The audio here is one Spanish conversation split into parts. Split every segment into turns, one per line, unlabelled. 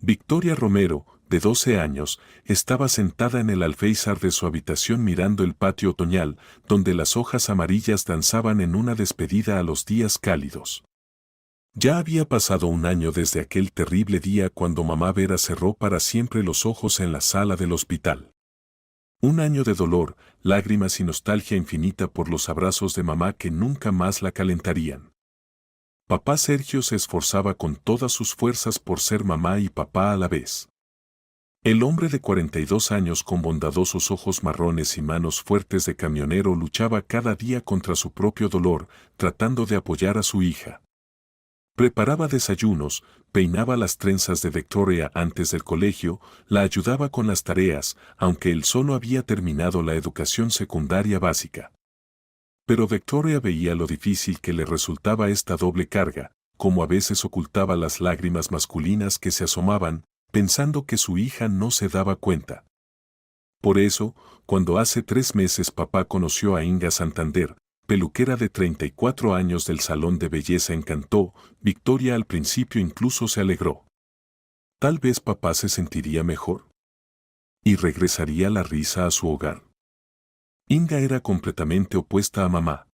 Victoria Romero, de 12 años, estaba sentada en el alféizar de su habitación mirando el patio otoñal, donde las hojas amarillas danzaban en una despedida a los días cálidos. Ya había pasado un año desde aquel terrible día cuando mamá Vera cerró para siempre los ojos en la sala del hospital. Un año de dolor, lágrimas y nostalgia infinita por los abrazos de mamá que nunca más la calentarían. Papá Sergio se esforzaba con todas sus fuerzas por ser mamá y papá a la vez. El hombre de 42 años con bondadosos ojos marrones y manos fuertes de camionero luchaba cada día contra su propio dolor, tratando de apoyar a su hija. Preparaba desayunos, peinaba las trenzas de Victoria antes del colegio, la ayudaba con las tareas, aunque él solo había terminado la educación secundaria básica. Pero Victoria veía lo difícil que le resultaba esta doble carga, como a veces ocultaba las lágrimas masculinas que se asomaban, pensando que su hija no se daba cuenta. Por eso, cuando hace 3 meses papá conoció a Inga Santander, peluquera de 34 años del salón de belleza Encantó, Victoria al principio incluso se alegró. Tal vez papá se sentiría mejor. Y regresaría la risa a su hogar. Inga era completamente opuesta a mamá.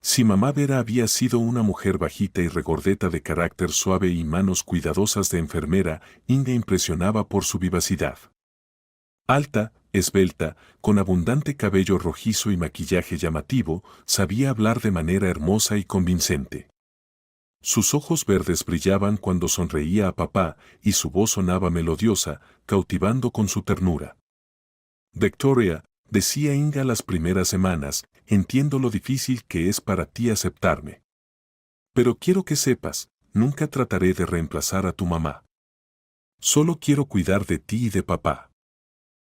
Si mamá Vera había sido una mujer bajita y regordeta de carácter suave y manos cuidadosas de enfermera, Inga impresionaba por su vivacidad. Alta, esbelta, con abundante cabello rojizo y maquillaje llamativo, sabía hablar de manera hermosa y convincente. Sus ojos verdes brillaban cuando sonreía a papá y su voz sonaba melodiosa, cautivando con su ternura. Victoria, decía Inga las primeras semanas, entiendo lo difícil que es para ti aceptarme. Pero quiero que sepas, nunca trataré de reemplazar a tu mamá. Solo quiero cuidar de ti y de papá.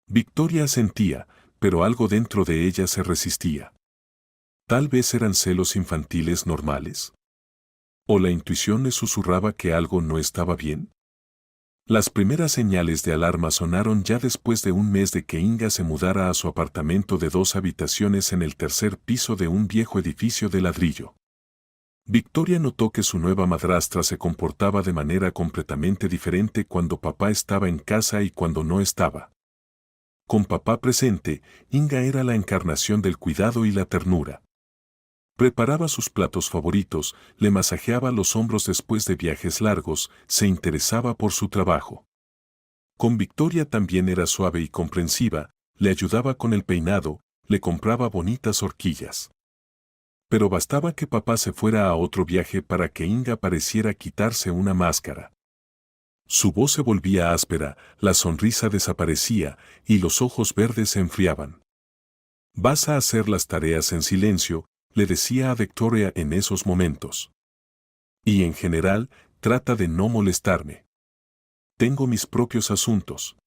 Victoria asentía, pero algo dentro de ella se resistía. Tal vez eran celos infantiles normales. ¿O la intuición le susurraba que algo no estaba bien? Las primeras señales de alarma sonaron ya después de un mes de que Inga se mudara a su apartamento de 2 habitaciones en el tercer piso de un viejo edificio de ladrillo. Victoria notó que su nueva madrastra se comportaba de manera completamente diferente cuando papá estaba en casa y cuando no estaba. Con papá presente, Inga era la encarnación del cuidado y la ternura. Preparaba sus platos favoritos, le masajeaba los hombros después de viajes largos, se interesaba por su trabajo. Con Victoria también era suave y comprensiva, le ayudaba con el peinado, le compraba bonitas horquillas. Pero bastaba que papá se fuera a otro viaje para que Inga pareciera quitarse una máscara. Su voz se volvía áspera, la sonrisa desaparecía y los ojos verdes se enfriaban. «Vas a hacer las tareas en silencio», le decía a Victoria en esos momentos. «Y en general, trata de no molestarme. Tengo mis propios asuntos».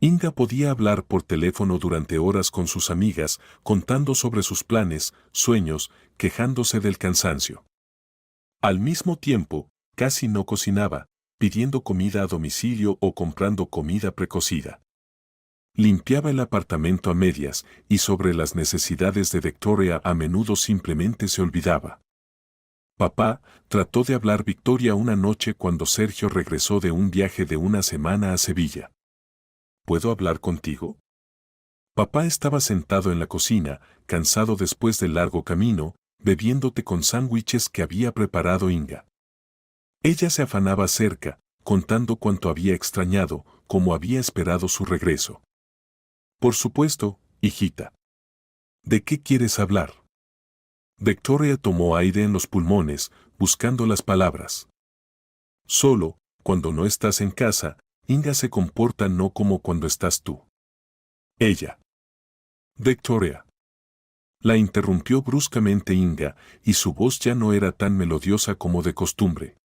Inga podía hablar por teléfono durante horas con sus amigas, contando sobre sus planes, sueños, quejándose del cansancio. Al mismo tiempo, casi no cocinaba, pidiendo comida a domicilio o comprando comida precocida. Limpiaba el apartamento a medias y sobre las necesidades de Victoria a menudo simplemente se olvidaba. Papá trató de hablar Victoria una noche cuando Sergio regresó de un viaje de una semana a Sevilla. ¿Puedo hablar contigo? Papá estaba sentado en la cocina, cansado después del largo camino, bebiendo té con sándwiches que había preparado Inga. Ella se afanaba cerca, contando cuánto había extrañado, cómo había esperado su regreso. Por supuesto, hijita. ¿De qué quieres hablar? Victoria tomó aire en los pulmones, buscando las palabras. Solo, cuando no estás en casa, Inga se comporta no como cuando estás tú. Ella. Victoria. La interrumpió bruscamente Inga, y su voz ya no era tan melodiosa como de costumbre.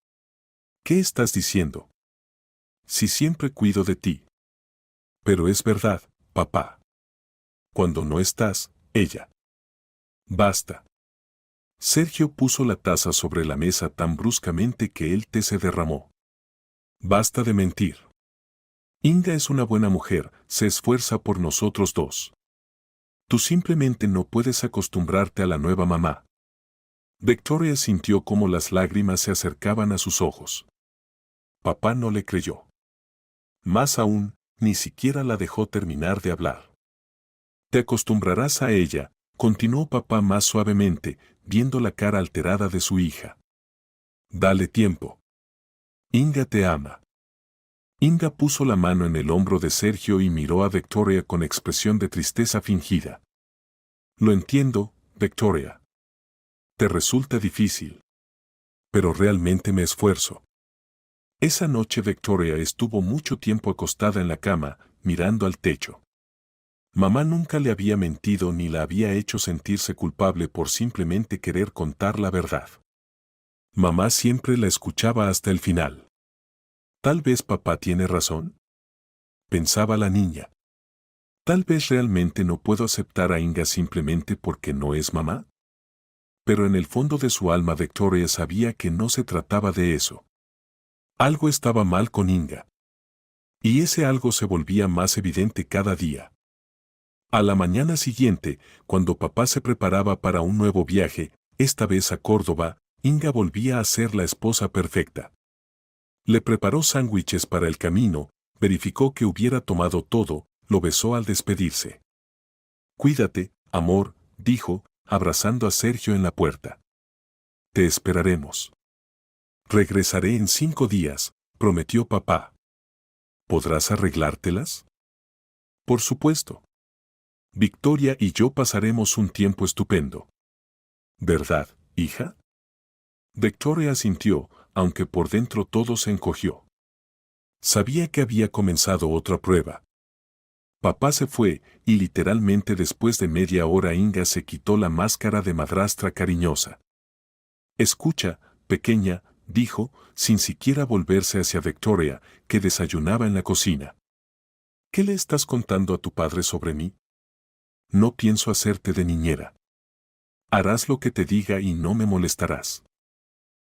¿Qué estás diciendo? Si siempre cuido de ti. Pero es verdad, papá. Cuando no estás, ella. Basta. Sergio puso la taza sobre la mesa tan bruscamente que el té se derramó. Basta de mentir. Inga es una buena mujer, se esfuerza por nosotros dos. Tú simplemente no puedes acostumbrarte a la nueva mamá. Victoria sintió cómo las lágrimas se acercaban a sus ojos. Papá no le creyó. Más aún, ni siquiera la dejó terminar de hablar. Te acostumbrarás a ella, continuó papá más suavemente, viendo la cara alterada de su hija. Dale tiempo. Inga te ama. Inga puso la mano en el hombro de Sergio y miró a Victoria con expresión de tristeza fingida. Lo entiendo, Victoria. Te resulta difícil. Pero realmente me esfuerzo. Esa noche Victoria estuvo mucho tiempo acostada en la cama, mirando al techo. Mamá nunca le había mentido ni la había hecho sentirse culpable por simplemente querer contar la verdad. Mamá siempre la escuchaba hasta el final. Tal vez papá tiene razón, pensaba la niña. Tal vez realmente no puedo aceptar a Inga simplemente porque no es mamá. Pero en el fondo de su alma Victoria sabía que no se trataba de eso. Algo estaba mal con Inga. Y ese algo se volvía más evidente cada día. A la mañana siguiente, cuando papá se preparaba para un nuevo viaje, esta vez a Córdoba, Inga volvía a ser la esposa perfecta. Le preparó sándwiches para el camino, verificó que hubiera tomado todo, lo besó al despedirse. Cuídate, amor, dijo, abrazando a Sergio en la puerta. Te esperaremos. Regresaré en 5 días, prometió papá. ¿Podrás arreglártelas? Por supuesto. Victoria y yo pasaremos un tiempo estupendo. ¿Verdad, hija? Victoria asintió, aunque por dentro todo se encogió. Sabía que había comenzado otra prueba. Papá se fue, y literalmente después de media hora Inga se quitó la máscara de madrastra cariñosa. Escucha, pequeña, dijo, sin siquiera volverse hacia Victoria, que desayunaba en la cocina. ¿Qué le estás contando a tu padre sobre mí? No pienso hacerte de niñera. Harás lo que te diga y no me molestarás.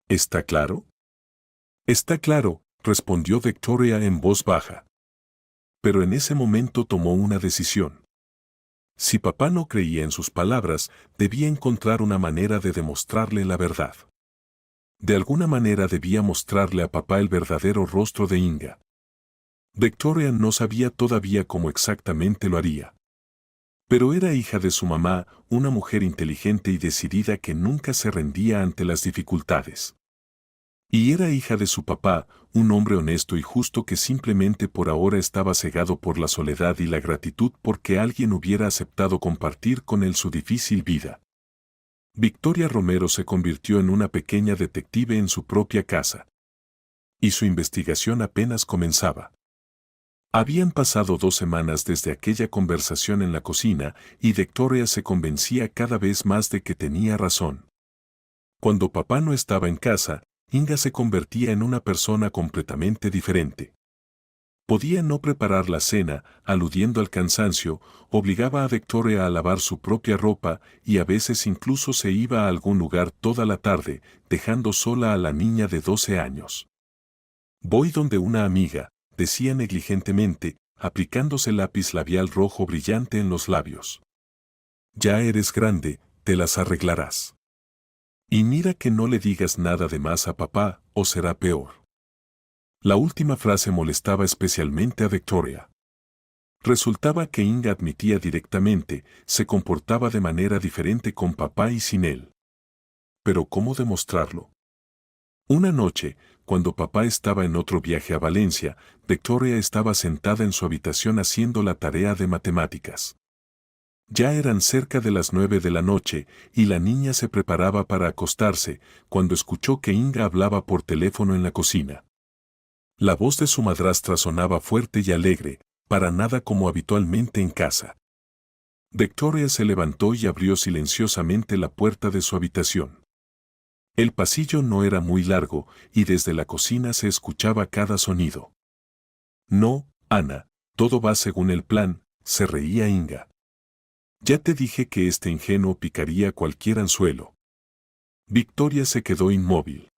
¿Está claro? Está claro, respondió Victoria en voz baja. Pero en ese momento tomó una decisión. Si papá no creía en sus palabras, debía encontrar una manera de demostrarle la verdad. De alguna manera debía mostrarle a papá el verdadero rostro de Inga. Victoria no sabía todavía cómo exactamente lo haría. Pero era hija de su mamá, una mujer inteligente y decidida que nunca se rendía ante las dificultades. Y era hija de su papá, un hombre honesto y justo que simplemente por ahora estaba cegado por la soledad y la gratitud porque alguien hubiera aceptado compartir con él su difícil vida. Victoria Romero se convirtió en una pequeña detective en su propia casa. Y su investigación apenas comenzaba. Habían pasado 2 semanas desde aquella conversación en la cocina y Victoria se convencía cada vez más de que tenía razón. Cuando papá no estaba en casa, Inga se convertía en una persona completamente diferente. Podía no preparar la cena, aludiendo al cansancio, obligaba a Victoria a lavar su propia ropa y a veces incluso se iba a algún lugar toda la tarde, dejando sola a la niña de 12 años. Voy donde una amiga, decía negligentemente, aplicándose lápiz labial rojo brillante en los labios. Ya eres grande, te las arreglarás. Y mira que no le digas nada de más a papá, o será peor. La última frase molestaba especialmente a Victoria. Resultaba que Inga admitía directamente, se comportaba de manera diferente con papá y sin él. Pero ¿cómo demostrarlo? Una noche, cuando papá estaba en otro viaje a Valencia, Victoria estaba sentada en su habitación haciendo la tarea de matemáticas. Ya eran cerca de las 9 de la noche, y la niña se preparaba para acostarse, cuando escuchó que Inga hablaba por teléfono en la cocina. La voz de su madrastra sonaba fuerte y alegre, para nada como habitualmente en casa. Victoria se levantó y abrió silenciosamente la puerta de su habitación. El pasillo no era muy largo, y desde la cocina se escuchaba cada sonido. No, Ana, todo va según el plan, se reía Inga. Ya te dije que este ingenuo picaría cualquier anzuelo. Victoria se quedó inmóvil.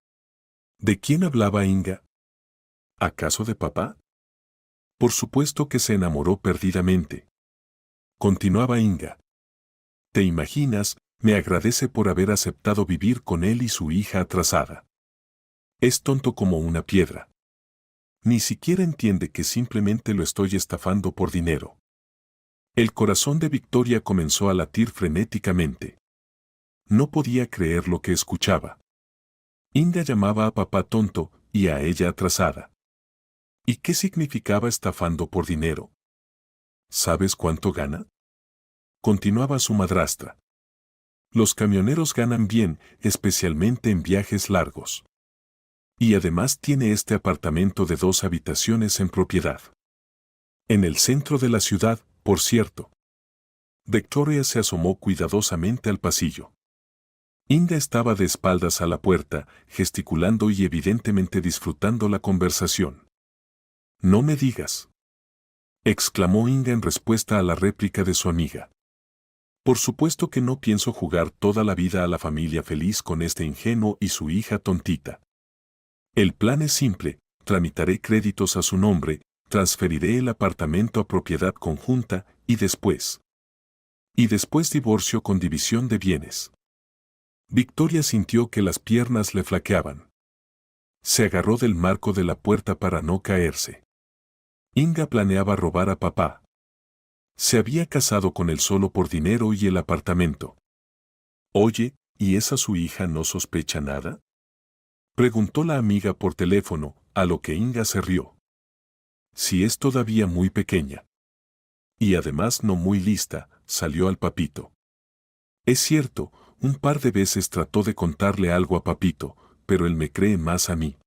¿De quién hablaba Inga? ¿Acaso de papá? Por supuesto que se enamoró perdidamente. Continuaba Inga. ¿Te imaginas? Me agradece por haber aceptado vivir con él y su hija atrasada. Es tonto como una piedra. Ni siquiera entiende que simplemente lo estoy estafando por dinero. El corazón de Victoria comenzó a latir frenéticamente. No podía creer lo que escuchaba. Inga llamaba a papá tonto y a ella atrasada. ¿Y qué significaba estafando por dinero? ¿Sabes cuánto gana? Continuaba su madrastra. Los camioneros ganan bien, especialmente en viajes largos. Y además tiene este apartamento de 2 habitaciones en propiedad. En el centro de la ciudad, por cierto. Victoria se asomó cuidadosamente al pasillo. Inga estaba de espaldas a la puerta, gesticulando y evidentemente disfrutando la conversación. «No me digas», exclamó Inga en respuesta a la réplica de su amiga. «Por supuesto que no pienso jugar toda la vida a la familia feliz con este ingenuo y su hija tontita. El plan es simple, tramitaré créditos a su nombre, transferiré el apartamento a propiedad conjunta y después divorcio con división de bienes». Victoria sintió que las piernas le flaqueaban. Se agarró del marco de la puerta para no caerse. Inga planeaba robar a papá. Se había casado con él solo por dinero y el apartamento. «Oye, ¿y esa su hija no sospecha nada?», preguntó la amiga por teléfono, a lo que Inga se rió. «Si es todavía muy pequeña. Y además no muy lista», salió al papito. Es cierto, un par de veces trató de contarle algo a papito, pero él me cree más a mí.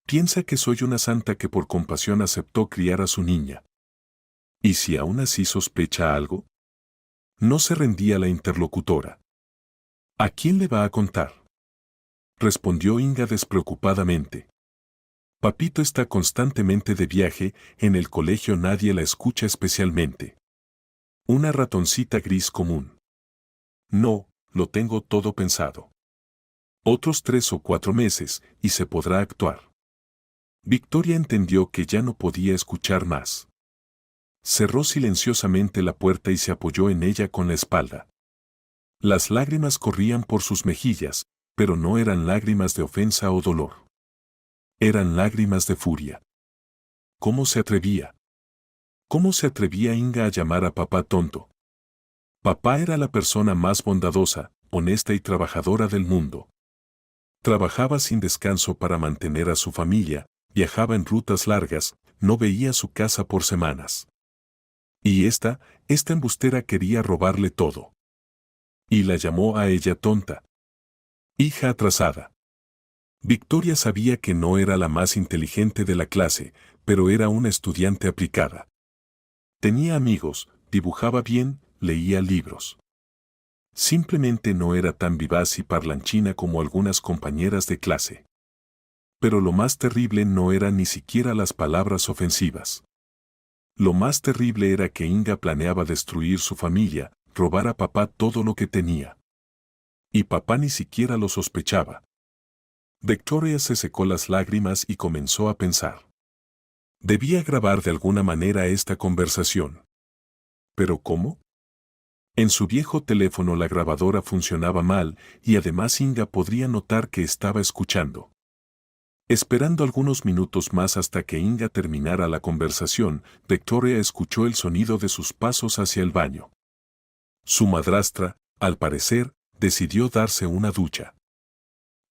Piensa que soy una santa que por compasión aceptó criar a su niña. ¿Y si aún así sospecha algo? No se rendía la interlocutora. ¿A quién le va a contar?, respondió Inga despreocupadamente. Papito está constantemente de viaje, en el colegio nadie la escucha especialmente. Una ratoncita gris común. No, lo tengo todo pensado. Otros 3 o 4 meses, y se podrá actuar. Victoria entendió que ya no podía escuchar más. Cerró silenciosamente la puerta y se apoyó en ella con la espalda. Las lágrimas corrían por sus mejillas, pero no eran lágrimas de ofensa o dolor. Eran lágrimas de furia. ¿Cómo se atrevía? ¿Cómo se atrevía Inga a llamar a papá tonto? Papá era la persona más bondadosa, honesta y trabajadora del mundo. Trabajaba sin descanso para mantener a su familia, viajaba en rutas largas, no veía su casa por semanas. Y esta embustera quería robarle todo. Y la llamó a ella tonta. Hija atrasada. Victoria sabía que no era la más inteligente de la clase, pero era una estudiante aplicada. Tenía amigos, dibujaba bien, leía libros. Simplemente no era tan vivaz y parlanchina como algunas compañeras de clase. Pero lo más terrible no eran ni siquiera las palabras ofensivas. Lo más terrible era que Inga planeaba destruir su familia, robar a papá todo lo que tenía. Y papá ni siquiera lo sospechaba. Victoria se secó las lágrimas y comenzó a pensar. Debía grabar de alguna manera esta conversación. ¿Pero cómo? En su viejo teléfono la grabadora funcionaba mal y además Inga podría notar que estaba escuchando. Esperando algunos minutos más hasta que Inga terminara la conversación, Victoria escuchó el sonido de sus pasos hacia el baño. Su madrastra, al parecer, decidió darse una ducha.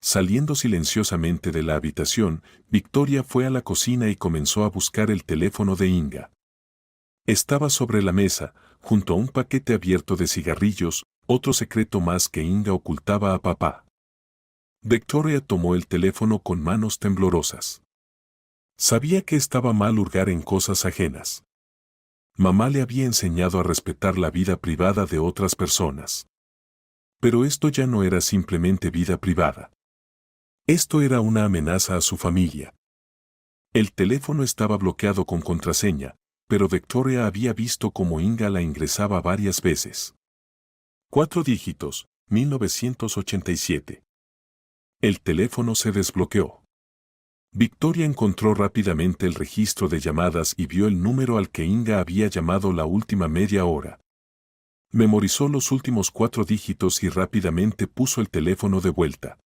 Saliendo silenciosamente de la habitación, Victoria fue a la cocina y comenzó a buscar el teléfono de Inga. Estaba sobre la mesa, junto a un paquete abierto de cigarrillos, otro secreto más que Inga ocultaba a papá. Victoria tomó el teléfono con manos temblorosas. Sabía que estaba mal hurgar en cosas ajenas. Mamá le había enseñado a respetar la vida privada de otras personas. Pero esto ya no era simplemente vida privada. Esto era una amenaza a su familia. El teléfono estaba bloqueado con contraseña, pero Victoria había visto cómo Inga la ingresaba varias veces. 4 dígitos, 1987. El teléfono se desbloqueó. Victoria encontró rápidamente el registro de llamadas y vio el número al que Inga había llamado la última media hora. Memorizó los últimos 4 dígitos y rápidamente puso el teléfono de vuelta.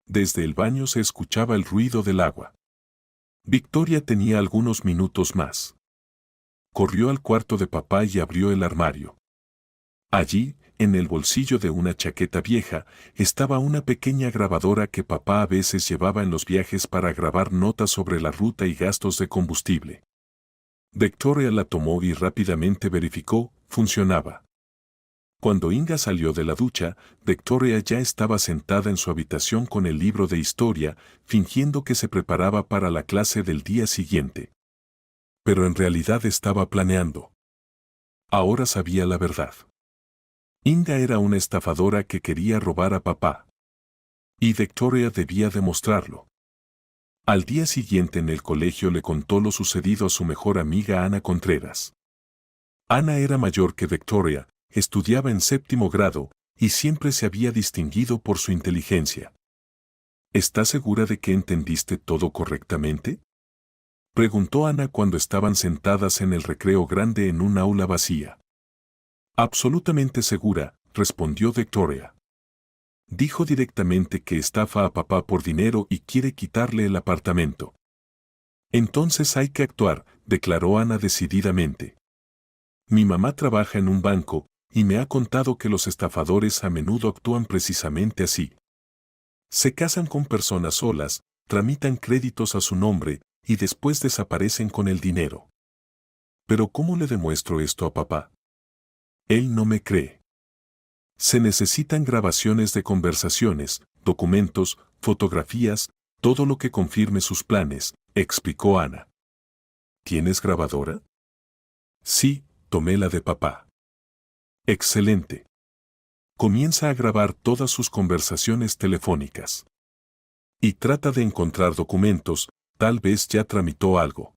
Desde el baño se escuchaba el ruido del agua. Victoria tenía algunos minutos más. Corrió al cuarto de papá y abrió el armario. Allí, en el bolsillo de una chaqueta vieja, estaba una pequeña grabadora que papá a veces llevaba en los viajes para grabar notas sobre la ruta y gastos de combustible. Victoria la tomó y rápidamente verificó, funcionaba. Cuando Inga salió de la ducha, Victoria ya estaba sentada en su habitación con el libro de historia, fingiendo que se preparaba para la clase del día siguiente. Pero en realidad estaba planeando. Ahora sabía la verdad. Inga era una estafadora que quería robar a papá. Y Victoria debía demostrarlo. Al día siguiente en el colegio le contó lo sucedido a su mejor amiga Ana Contreras. Ana era mayor que Victoria, estudiaba en 7º grado, y siempre se había distinguido por su inteligencia. ¿Estás segura de que entendiste todo correctamente?, preguntó Ana cuando estaban sentadas en el recreo grande en un aula vacía. Absolutamente segura, respondió Victoria. Dijo directamente que estafa a papá por dinero y quiere quitarle el apartamento. Entonces hay que actuar, declaró Ana decididamente. Mi mamá trabaja en un banco, y me ha contado que los estafadores a menudo actúan precisamente así. Se casan con personas solas, tramitan créditos a su nombre, y después desaparecen con el dinero. ¿Pero cómo le demuestro esto a papá? Él no me cree. Se necesitan grabaciones de conversaciones, documentos, fotografías, todo lo que confirme sus planes, explicó Ana. ¿Tienes grabadora? Sí, tomé la de papá. Excelente. Comienza a grabar todas sus conversaciones telefónicas. Y trata de encontrar documentos, tal vez ya tramitó algo.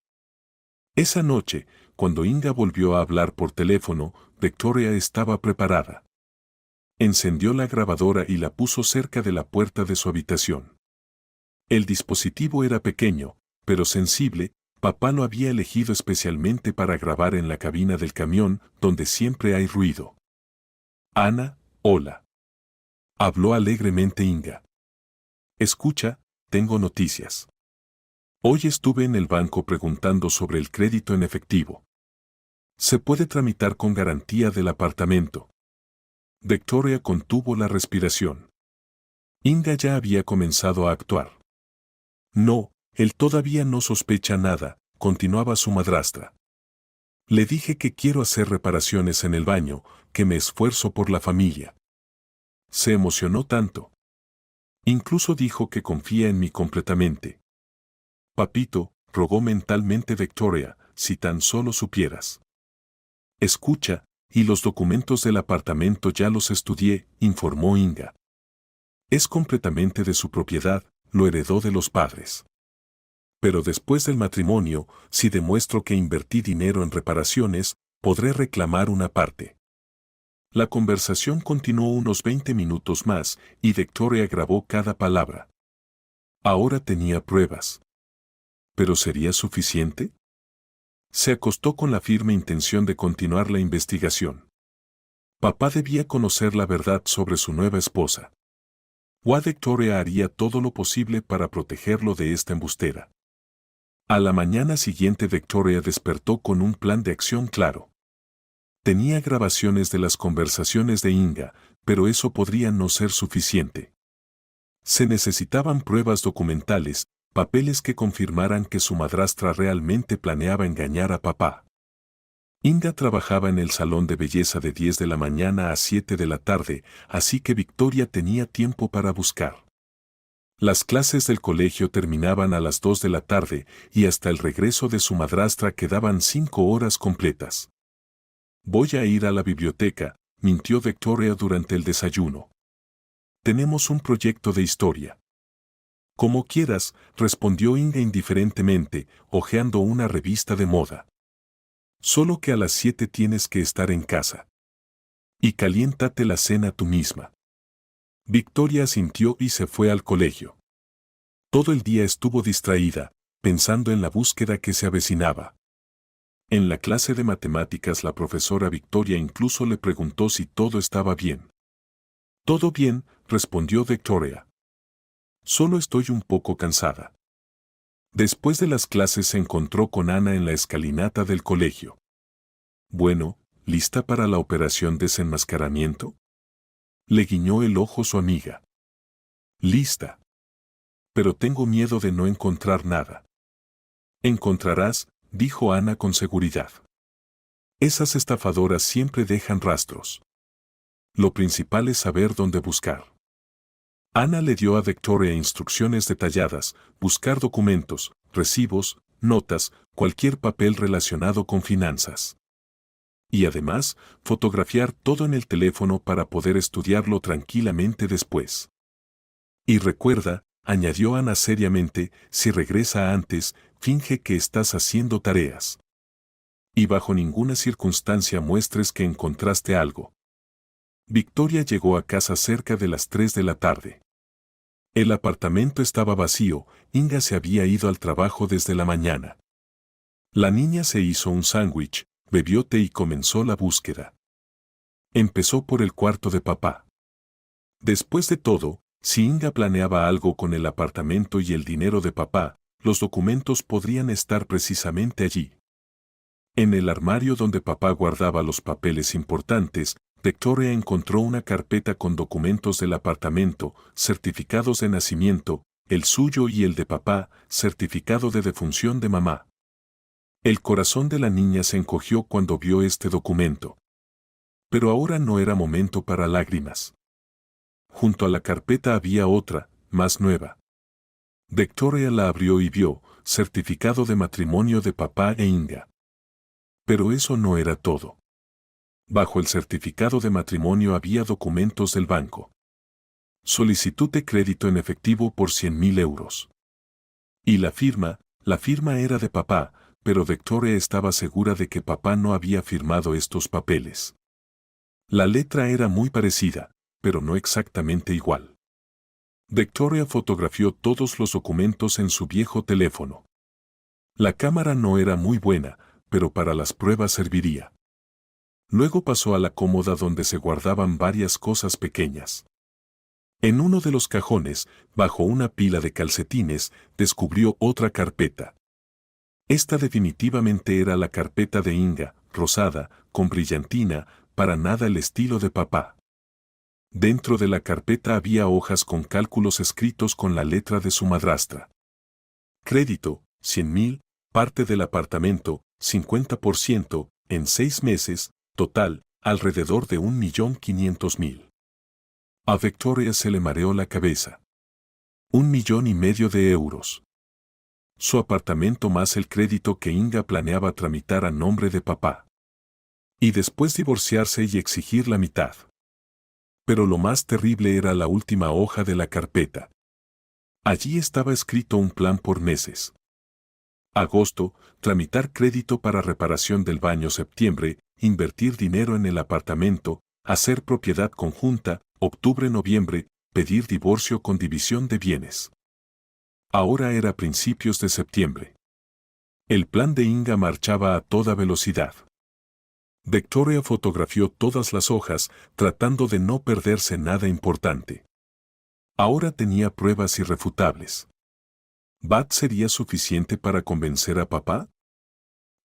Esa noche, cuando Inga volvió a hablar por teléfono, Victoria estaba preparada. Encendió la grabadora y la puso cerca de la puerta de su habitación. El dispositivo era pequeño, pero sensible. Papá lo había elegido especialmente para grabar en la cabina del camión, donde siempre hay ruido. Ana, hola. Habló alegremente Inga. Escucha, tengo noticias. Hoy estuve en el banco preguntando sobre el crédito en efectivo. Se puede tramitar con garantía del apartamento. Victoria contuvo la respiración. Inga ya había comenzado a actuar. No, él todavía no sospecha nada, continuaba su madrastra. Le dije que quiero hacer reparaciones en el baño, que me esfuerzo por la familia. Se emocionó tanto. Incluso dijo que confía en mí completamente. Papito, rogó mentalmente Victoria, si tan solo supieras. Escucha, y los documentos del apartamento ya los estudié, informó Inga. Es completamente de su propiedad, lo heredó de los padres. Pero después del matrimonio, si demuestro que invertí dinero en reparaciones, podré reclamar una parte. La conversación continuó unos 20 minutos más, y Victoria grabó cada palabra. Ahora tenía pruebas. ¿Pero sería suficiente? Se acostó con la firme intención de continuar la investigación. Papá debía conocer la verdad sobre su nueva esposa. Victoria haría todo lo posible para protegerlo de esta embustera. A la mañana siguiente Victoria despertó con un plan de acción claro. Tenía grabaciones de las conversaciones de Inga, pero eso podría no ser suficiente. Se necesitaban pruebas documentales, papeles que confirmaran que su madrastra realmente planeaba engañar a papá. Inga trabajaba en el salón de belleza de 10 de la mañana a 7 de la tarde, así que Victoria tenía tiempo para buscar. Las clases del colegio terminaban a las 2 de la tarde y hasta el regreso de su madrastra quedaban 5 horas completas. Voy a ir a la biblioteca, mintió Victoria durante el desayuno. Tenemos un proyecto de historia. Como quieras, respondió Inga indiferentemente, hojeando una revista de moda. Solo que a las 7 tienes que estar en casa. Y caliéntate la cena tú misma. Victoria asintió y se fue al colegio. Todo el día estuvo distraída, pensando en la búsqueda que se avecinaba. En la clase de matemáticas la profesora Victoria incluso le preguntó si todo estaba bien. Todo bien, respondió Victoria. Solo estoy un poco cansada. Después de las clases se encontró con Ana en la escalinata del colegio. Bueno, ¿lista para la operación desenmascaramiento? Le guiñó el ojo su amiga. Lista. Pero tengo miedo de no encontrar nada. Encontrarás, dijo Ana con seguridad. Esas estafadoras siempre dejan rastros. Lo principal es saber dónde buscar. Ana le dio a Victoria instrucciones detalladas: buscar documentos, recibos, notas, cualquier papel relacionado con finanzas. Y además, fotografiar todo en el teléfono para poder estudiarlo tranquilamente después. Y recuerda, añadió Ana seriamente, si regresa antes, finge que estás haciendo tareas. Y bajo ninguna circunstancia muestres que encontraste algo. Victoria llegó a casa cerca de las 3 de la tarde. El apartamento estaba vacío, Inga se había ido al trabajo desde la mañana. La niña se hizo un sándwich, bebió té y comenzó la búsqueda. Empezó por el cuarto de papá. Después de todo, si Inga planeaba algo con el apartamento y el dinero de papá, los documentos podrían estar precisamente allí. En el armario donde papá guardaba los papeles importantes, Victoria encontró una carpeta con documentos del apartamento, certificados de nacimiento, el suyo y el de papá, certificado de defunción de mamá. El corazón de la niña se encogió cuando vio este documento. Pero ahora no era momento para lágrimas. Junto a la carpeta había otra, más nueva. Victoria la abrió y vio, certificado de matrimonio de papá e Inga. Pero eso no era todo. Bajo el certificado de matrimonio había documentos del banco. Solicitud de crédito en efectivo por 100.000 euros. Y la firma era de papá, pero Victoria estaba segura de que papá no había firmado estos papeles. La letra era muy parecida, pero no exactamente igual. Victoria fotografió todos los documentos en su viejo teléfono. La cámara no era muy buena, pero para las pruebas serviría. Luego pasó a la cómoda donde se guardaban varias cosas pequeñas. En uno de los cajones, bajo una pila de calcetines, descubrió otra carpeta. Esta definitivamente era la carpeta de Inga, rosada, con brillantina, para nada el estilo de papá. Dentro de la carpeta había hojas con cálculos escritos con la letra de su madrastra. Crédito, 100.000, parte del apartamento, 50%, en 6 meses, total, alrededor de 1.500.000. A Victoria se le mareó la cabeza. 1,5 millones de euros. Su apartamento más el crédito que Inga planeaba tramitar a nombre de papá. Y después divorciarse y exigir la mitad. Pero lo más terrible era la última hoja de la carpeta. Allí estaba escrito un plan por meses. Agosto, tramitar crédito para reparación del baño. Septiembre, invertir dinero en el apartamento, hacer propiedad conjunta. Octubre-noviembre, pedir divorcio con división de bienes. Ahora era principios de septiembre. El plan de Inga marchaba a toda velocidad. Victoria fotografió todas las hojas, tratando de no perderse nada importante. Ahora tenía pruebas irrefutables. ¿VAT sería suficiente para convencer a papá?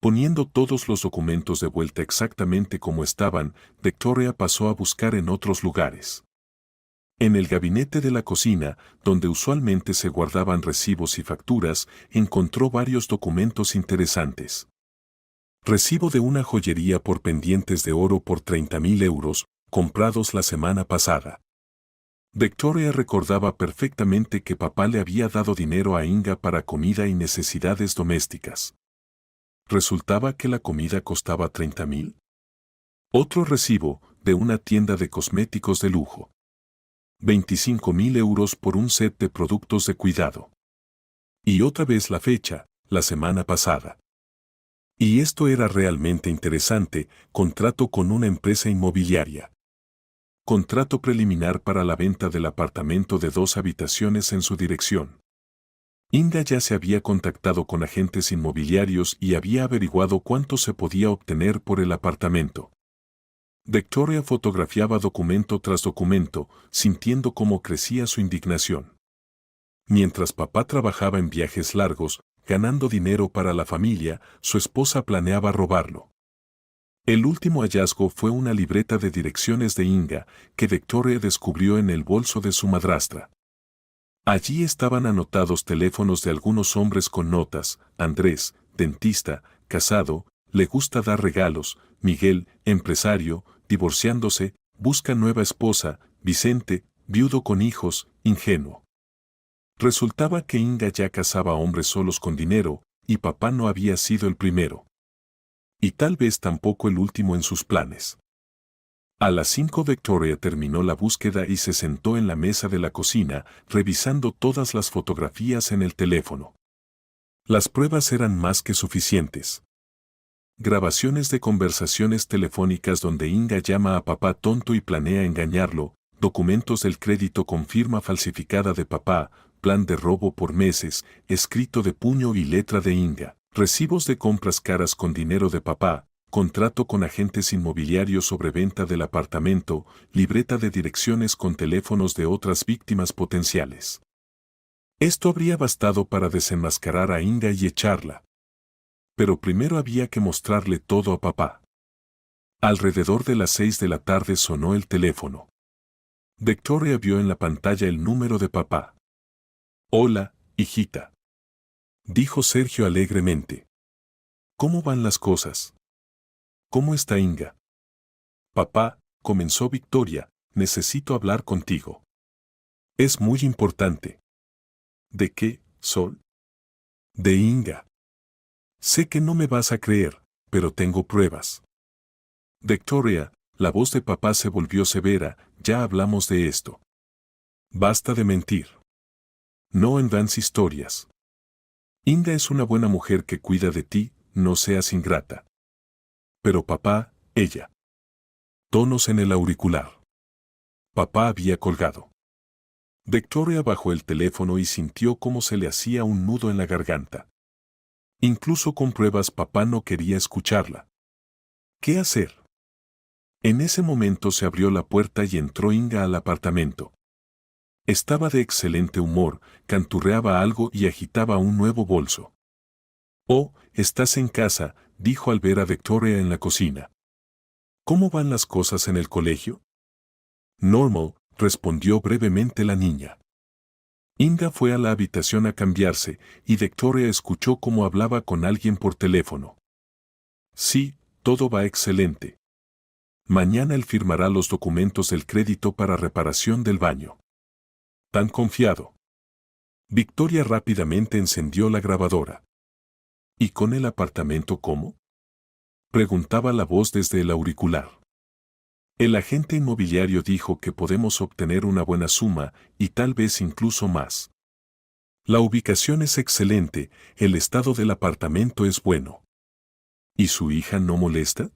Poniendo todos los documentos de vuelta exactamente como estaban, Victoria pasó a buscar en otros lugares. En el gabinete de la cocina, donde usualmente se guardaban recibos y facturas, encontró varios documentos interesantes. Recibo de una joyería por pendientes de oro por 30.000 euros, comprados la semana pasada. Victoria recordaba perfectamente que papá le había dado dinero a Inga para comida y necesidades domésticas. ¿Resultaba que la comida costaba 30.000? Otro recibo, de una tienda de cosméticos de lujo. 25.000 euros por un set de productos de cuidado. Y otra vez la fecha, la semana pasada. Y esto era realmente interesante, contrato con una empresa inmobiliaria. Contrato preliminar para la venta del apartamento de 2 habitaciones en su dirección. Inga ya se había contactado con agentes inmobiliarios y había averiguado cuánto se podía obtener por el apartamento. Victoria fotografiaba documento tras documento, sintiendo cómo crecía su indignación. Mientras papá trabajaba en viajes largos, ganando dinero para la familia, su esposa planeaba robarlo. El último hallazgo fue una libreta de direcciones de Inga, que Victoria descubrió en el bolso de su madrastra. Allí estaban anotados teléfonos de algunos hombres con notas: Andrés, dentista, casado, le gusta dar regalos; Miguel, empresario, divorciándose, busca nueva esposa; Vicente, viudo con hijos, ingenuo. Resultaba que Inga ya casaba hombres solos con dinero, y papá no había sido el primero. Y tal vez tampoco el último en sus planes. A las 5 Victoria terminó la búsqueda y se sentó en la mesa de la cocina, revisando todas las fotografías en el teléfono. Las pruebas eran más que suficientes. Grabaciones de conversaciones telefónicas donde Inga llama a papá tonto y planea engañarlo, documentos del crédito con firma falsificada de papá, plan de robo por meses, escrito de puño y letra de Inga, recibos de compras caras con dinero de papá, contrato con agentes inmobiliarios sobre venta del apartamento, libreta de direcciones con teléfonos de otras víctimas potenciales. Esto habría bastado para desenmascarar a Inga y echarla. Pero primero había que mostrarle todo a papá. Alrededor de las 6 de la tarde sonó el teléfono. Victoria vio en la pantalla el número de papá. «Hola, hijita», dijo Sergio alegremente. «¿Cómo van las cosas? ¿Cómo está Inga?» «Papá», comenzó Victoria, «necesito hablar contigo. Es muy importante». «¿De qué, Sol?» «De Inga. Sé que no me vas a creer, pero tengo pruebas». «Victoria», la voz de papá se volvió severa, «ya hablamos de esto. Basta de mentir. No envans historias. Inga es una buena mujer que cuida de ti, no seas ingrata». «Pero papá», ella. Tonos en el auricular. Papá había colgado. Victoria bajó el teléfono y sintió cómo se le hacía un nudo en la garganta. Incluso con pruebas papá no quería escucharla. ¿Qué hacer? En ese momento se abrió la puerta y entró Inga al apartamento. Estaba de excelente humor, canturreaba algo y agitaba un nuevo bolso. «Oh, estás en casa», dijo al ver a Victoria en la cocina. «¿Cómo van las cosas en el colegio?» «Normal», respondió brevemente la niña. Inga fue a la habitación a cambiarse, y Victoria escuchó cómo hablaba con alguien por teléfono. «Sí, todo va excelente. Mañana él firmará los documentos del crédito para reparación del baño». «¿Tan confiado?» Victoria rápidamente encendió la grabadora. «¿Y con el apartamento cómo?», preguntaba la voz desde el auricular. «El agente inmobiliario dijo que podemos obtener una buena suma, y tal vez incluso más. La ubicación es excelente, el estado del apartamento es bueno». «¿Y su hija no molesta?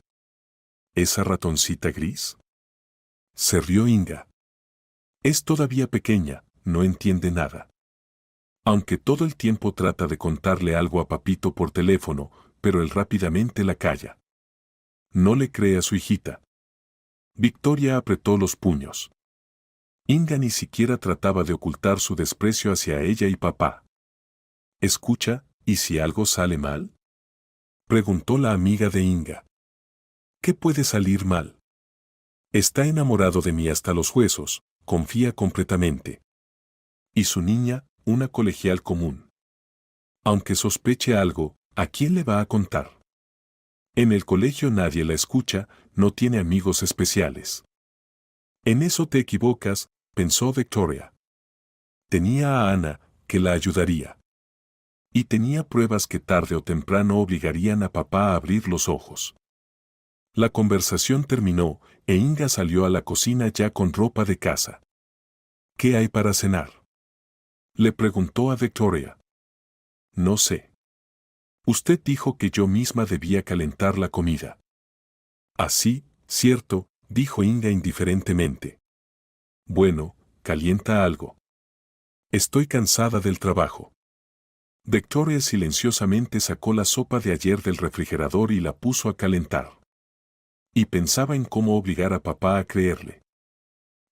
¿Esa ratoncita gris?». Se rió Inga. «Es todavía pequeña, no entiende nada. Aunque todo el tiempo trata de contarle algo a papito por teléfono, pero él rápidamente la calla. No le cree a su hijita». Victoria apretó los puños. Inga ni siquiera trataba de ocultar su desprecio hacia ella y papá. «Escucha, ¿y si algo sale mal?», preguntó la amiga de Inga. «¿Qué puede salir mal? Está enamorado de mí hasta los huesos, confía completamente. Y su niña, una colegial común. Aunque sospeche algo, ¿a quién le va a contar? En el colegio nadie la escucha, no tiene amigos especiales». «En eso te equivocas», pensó Victoria. Tenía a Ana, que la ayudaría. Y tenía pruebas que tarde o temprano obligarían a papá a abrir los ojos. La conversación terminó, e Inga salió a la cocina ya con ropa de casa. «¿Qué hay para cenar?», le preguntó a Victoria. «No sé. Usted dijo que yo misma debía calentar la comida». «Así, cierto», dijo Inga indiferentemente. «Bueno, calienta algo. Estoy cansada del trabajo». Victoria silenciosamente sacó la sopa de ayer del refrigerador y la puso a calentar. Y pensaba en cómo obligar a papá a creerle.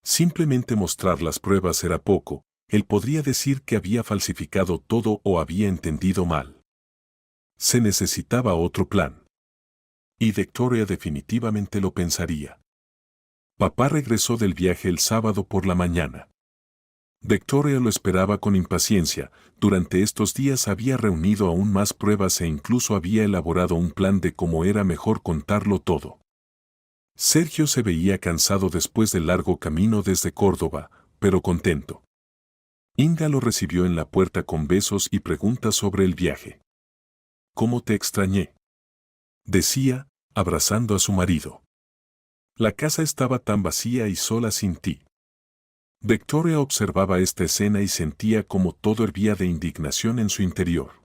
Simplemente mostrar las pruebas era poco, él podría decir que había falsificado todo o había entendido mal. Se necesitaba otro plan. Y Victoria definitivamente lo pensaría. Papá regresó del viaje el sábado por la mañana. Victoria lo esperaba con impaciencia. Durante estos días había reunido aún más pruebas e incluso había elaborado un plan de cómo era mejor contarlo todo. Sergio se veía cansado después del largo camino desde Córdoba, pero contento. Inga lo recibió en la puerta con besos y preguntas sobre el viaje. «¿Cómo te extrañé?», decía, abrazando a su marido. La casa estaba tan vacía y sola sin ti. Victoria observaba esta escena y sentía como todo hervía de indignación en su interior.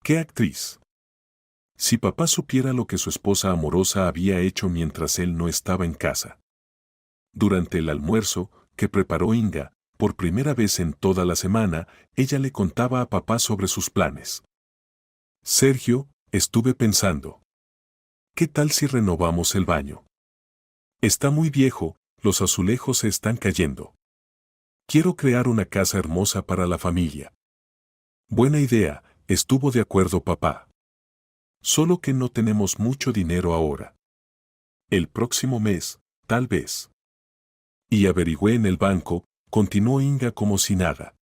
¡Qué actriz! Si papá supiera lo que su esposa amorosa había hecho mientras él no estaba en casa. Durante el almuerzo, que preparó Inga, por primera vez en toda la semana, ella le contaba a papá sobre sus planes. «Sergio, estuve pensando. ¿Qué tal si renovamos el baño? Está muy viejo, los azulejos se están cayendo. Quiero crear una casa hermosa para la familia». «Buena idea», estuvo de acuerdo papá. «Solo que no tenemos mucho dinero ahora. El próximo mes, tal vez». «Y averigüé en el banco», continuó Inga como si nada.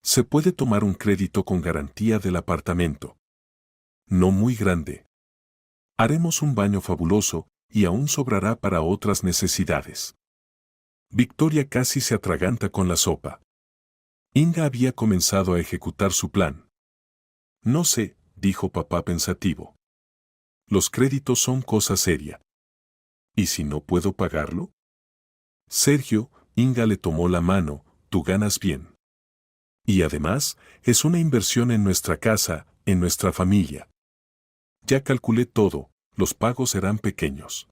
«Se puede tomar un crédito con garantía del apartamento. No muy grande. Haremos un baño fabuloso y aún sobrará para otras necesidades». Victoria casi se atraganta con la sopa. Inga había comenzado a ejecutar su plan. «No sé», dijo papá pensativo. «Los créditos son cosa seria. ¿Y si no puedo pagarlo?». «Sergio», Inga le tomó la mano, «tú ganas bien. Y además, es una inversión en nuestra casa, en nuestra familia. Ya calculé todo, los pagos serán pequeños».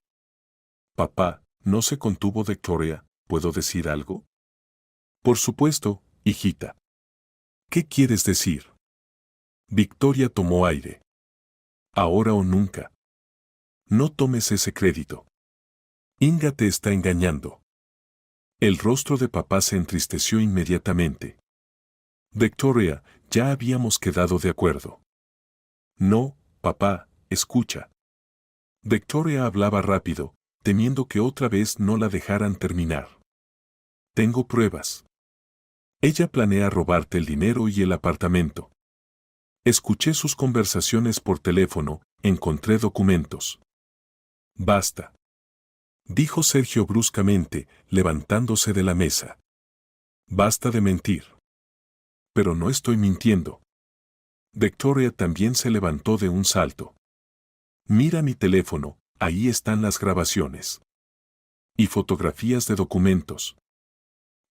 «Papá», no se contuvo Victoria, ¿puedo decir algo?». «Por supuesto, hijita». «¿Qué quieres decir?». Victoria tomó aire. «Ahora o nunca. No tomes ese crédito. Inga te está engañando». El rostro de papá se entristeció inmediatamente. «Victoria, ya habíamos quedado de acuerdo». «No, papá, escucha». Victoria hablaba rápido, temiendo que otra vez no la dejaran terminar. «Tengo pruebas. Ella planea robarte el dinero y el apartamento. Escuché sus conversaciones por teléfono, encontré documentos». «Basta», dijo Sergio bruscamente, levantándose de la mesa. «Basta de mentir». «Pero no estoy mintiendo». Victoria también se levantó de un salto. «Mira mi teléfono, ahí están las grabaciones. Y fotografías de documentos.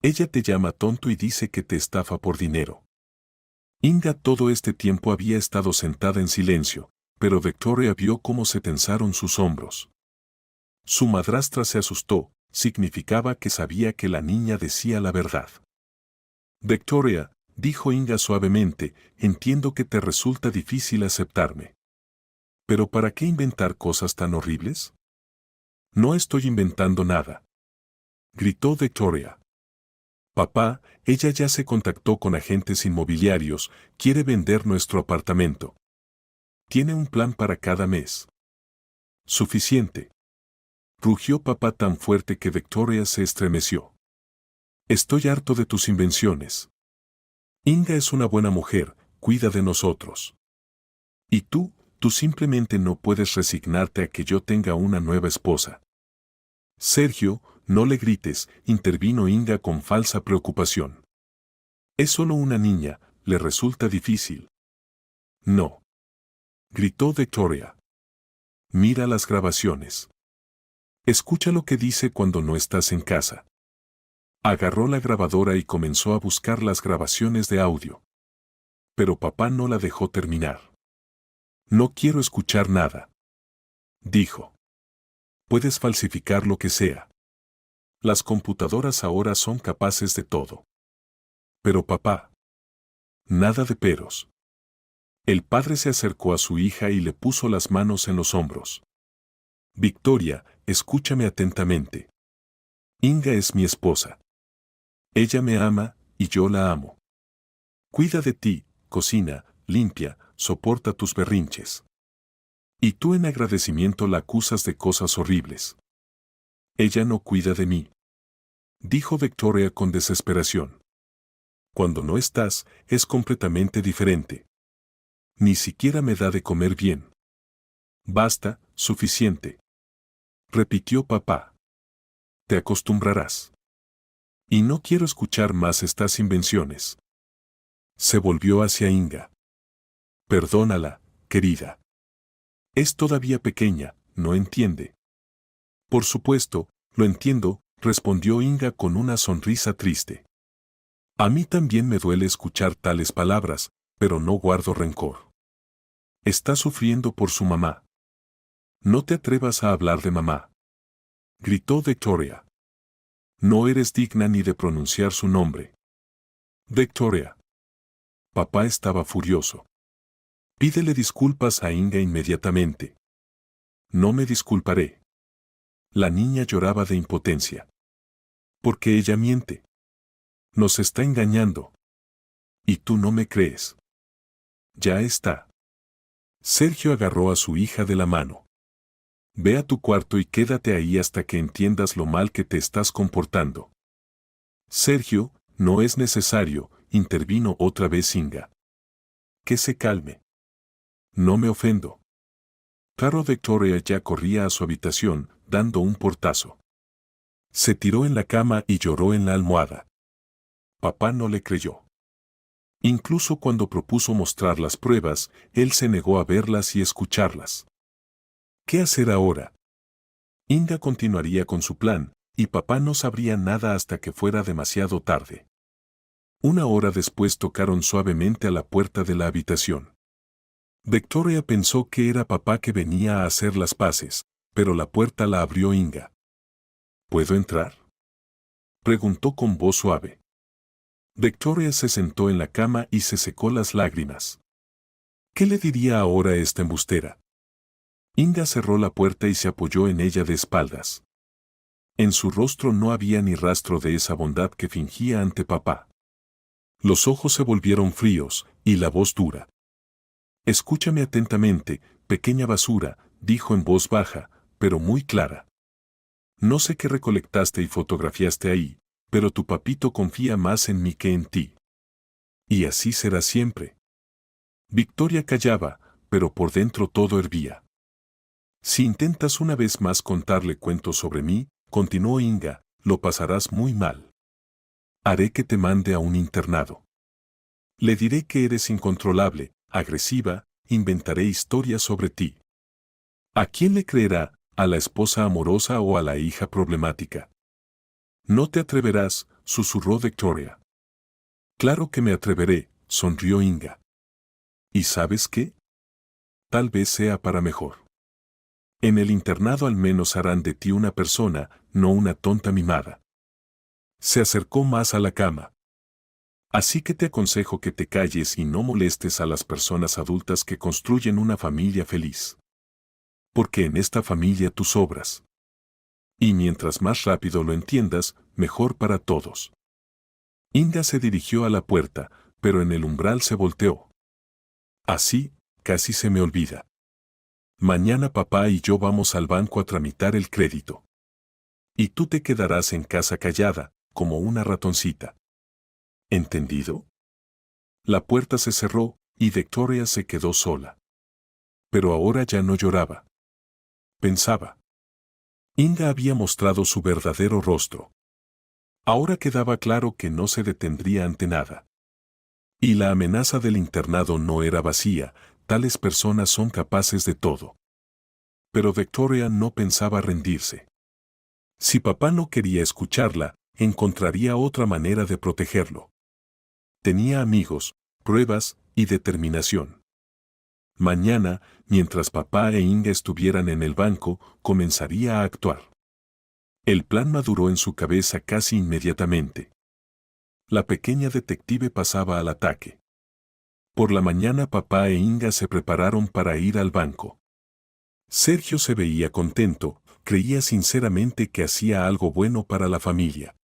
Ella te llama tonto y dice que te estafa por dinero». Inga todo este tiempo había estado sentada en silencio, pero Victoria vio cómo se tensaron sus hombros. Su madrastra se asustó, significaba que sabía que la niña decía la verdad. «Victoria», dijo Inga suavemente, «entiendo que te resulta difícil aceptarme. ¿Pero para qué inventar cosas tan horribles?». «No estoy inventando nada», gritó Victoria. «Papá, ella ya se contactó con agentes inmobiliarios, quiere vender nuestro apartamento. Tiene un plan para cada mes». «Suficiente», rugió papá tan fuerte que Victoria se estremeció. «Estoy harto de tus invenciones. Inga es una buena mujer, cuida de nosotros. Y tú simplemente no puedes resignarte a que yo tenga una nueva esposa». «Sergio, no le grites», intervino Inga con falsa preocupación. «Es solo una niña, le resulta difícil». «No», gritó Victoria. «Mira las grabaciones. Escucha lo que dice cuando no estás en casa». Agarró la grabadora y comenzó a buscar las grabaciones de audio. Pero papá no la dejó terminar. «No quiero escuchar nada», dijo. «Puedes falsificar lo que sea. Las computadoras ahora son capaces de todo». «Pero papá». «Nada de peros». El padre se acercó a su hija y le puso las manos en los hombros. «Victoria, escúchame atentamente. Inga es mi esposa. Ella me ama, y yo la amo. Cuida de ti, cocina, limpia, soporta tus berrinches. Y tú en agradecimiento la acusas de cosas horribles. Ella no cuida de mí, dijo Victoria con desesperación. Cuando no estás, es completamente diferente. Ni siquiera me da de comer bien. Basta, suficiente, repitió papá. Te acostumbrarás. Y no quiero escuchar más estas invenciones. Se volvió hacia Inga. Perdónala, querida. Es todavía pequeña, no entiende. Por supuesto, lo entiendo, respondió Inga con una sonrisa triste. A mí también me duele escuchar tales palabras, pero no guardo rencor. Está sufriendo por su mamá. No te atrevas a hablar de mamá, gritó Victoria. No eres digna ni de pronunciar su nombre. Victoria. Papá estaba furioso. Pídele disculpas a Inga inmediatamente. No me disculparé. La niña lloraba de impotencia. Porque ella miente. Nos está engañando. Y tú no me crees. Ya está. Sergio agarró a su hija de la mano. Ve a tu cuarto y quédate ahí hasta que entiendas lo mal que te estás comportando. Sergio, no es necesario, intervino otra vez Inga. Que se calme. No me ofendo. Claro, Victoria ya corría a su habitación, dando un portazo. Se tiró en la cama y lloró en la almohada. Papá no le creyó. Incluso cuando propuso mostrar las pruebas, él se negó a verlas y escucharlas. ¿Qué hacer ahora? Inga continuaría con su plan, y papá no sabría nada hasta que fuera demasiado tarde. Una hora después tocaron suavemente a la puerta de la habitación. Victoria pensó que era papá que venía a hacer las paces, pero la puerta la abrió Inga. ¿Puedo entrar?, preguntó con voz suave. Victoria se sentó en la cama y se secó las lágrimas. ¿Qué le diría ahora esta embustera? Inga cerró la puerta y se apoyó en ella de espaldas. En su rostro no había ni rastro de esa bondad que fingía ante papá. Los ojos se volvieron fríos, y la voz dura. Escúchame atentamente, pequeña basura, dijo en voz baja, pero muy clara. No sé qué recolectaste y fotografiaste ahí, pero tu papito confía más en mí que en ti. Y así será siempre. Victoria callaba, pero por dentro todo hervía. Si intentas una vez más contarle cuentos sobre mí, continuó Inga, lo pasarás muy mal. Haré que te mande a un internado. Le diré que eres incontrolable, agresiva, inventaré historias sobre ti. ¿A quién le creerá, a la esposa amorosa o a la hija problemática? No te atreverás, susurró Victoria. Claro que me atreveré, sonrió Inga. ¿Y sabes qué? Tal vez sea para mejor. En el internado al menos harán de ti una persona, no una tonta mimada. Se acercó más a la cama. Así que te aconsejo que te calles y no molestes a las personas adultas que construyen una familia feliz. Porque en esta familia tú sobras. Y mientras más rápido lo entiendas, mejor para todos. Inga se dirigió a la puerta, pero en el umbral se volteó. Así, casi se me olvida. Mañana papá y yo vamos al banco a tramitar el crédito. Y tú te quedarás en casa callada, como una ratoncita. ¿Entendido? La puerta se cerró, y Victoria se quedó sola. Pero ahora ya no lloraba. Pensaba. Inga había mostrado su verdadero rostro. Ahora quedaba claro que no se detendría ante nada. Y la amenaza del internado no era vacía, tales personas son capaces de todo. Pero Victoria no pensaba rendirse. Si papá no quería escucharla, encontraría otra manera de protegerlo. Tenía amigos, pruebas y determinación. Mañana, mientras papá e Inga estuvieran en el banco, comenzaría a actuar. El plan maduró en su cabeza casi inmediatamente. La pequeña detective pasaba al ataque. Por la mañana papá e Inga se prepararon para ir al banco. Sergio se veía contento, creía sinceramente que hacía algo bueno para la familia.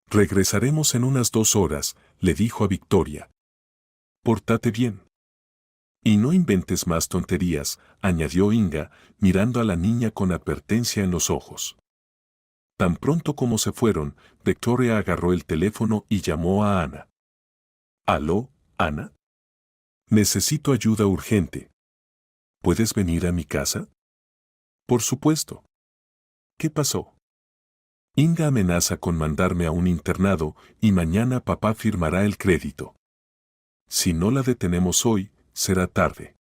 Regresaremos en unas 2 horas, le dijo a Victoria. Pórtate bien. Y no inventes más tonterías, añadió Inga, mirando a la niña con advertencia en los ojos. Tan pronto como se fueron, Victoria agarró el teléfono y llamó a Ana. «¿Aló, Ana? Necesito ayuda urgente. ¿Puedes venir a mi casa?» «Por supuesto». «¿Qué pasó?» «Inga amenaza con mandarme a un internado y mañana papá firmará el crédito. Si no la detenemos hoy, será tarde.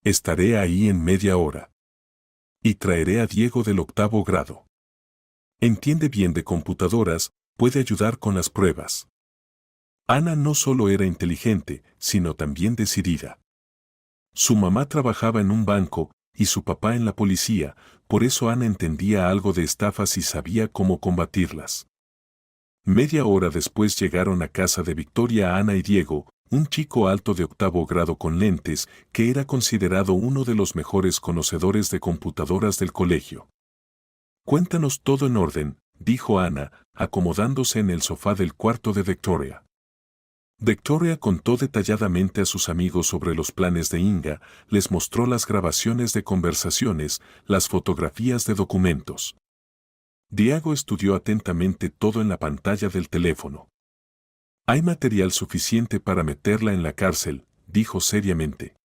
Estaré ahí en media hora. Y traeré a Diego del 8º grado. Entiende bien de computadoras, puede ayudar con las pruebas». Ana no solo era inteligente, sino también decidida. Su mamá trabajaba en un banco y su papá en la policía, por eso Ana entendía algo de estafas y sabía cómo combatirlas. Media hora después llegaron a casa de Victoria Ana y Diego, un chico alto de 8º grado con lentes, que era considerado uno de los mejores conocedores de computadoras del colegio. «Cuéntanos todo en orden», dijo Ana, acomodándose en el sofá del cuarto de Victoria. Victoria contó detalladamente a sus amigos sobre los planes de Inga, les mostró las grabaciones de conversaciones, las fotografías de documentos. Diego estudió atentamente todo en la pantalla del teléfono. «Hay material suficiente para meterla en la cárcel», dijo seriamente.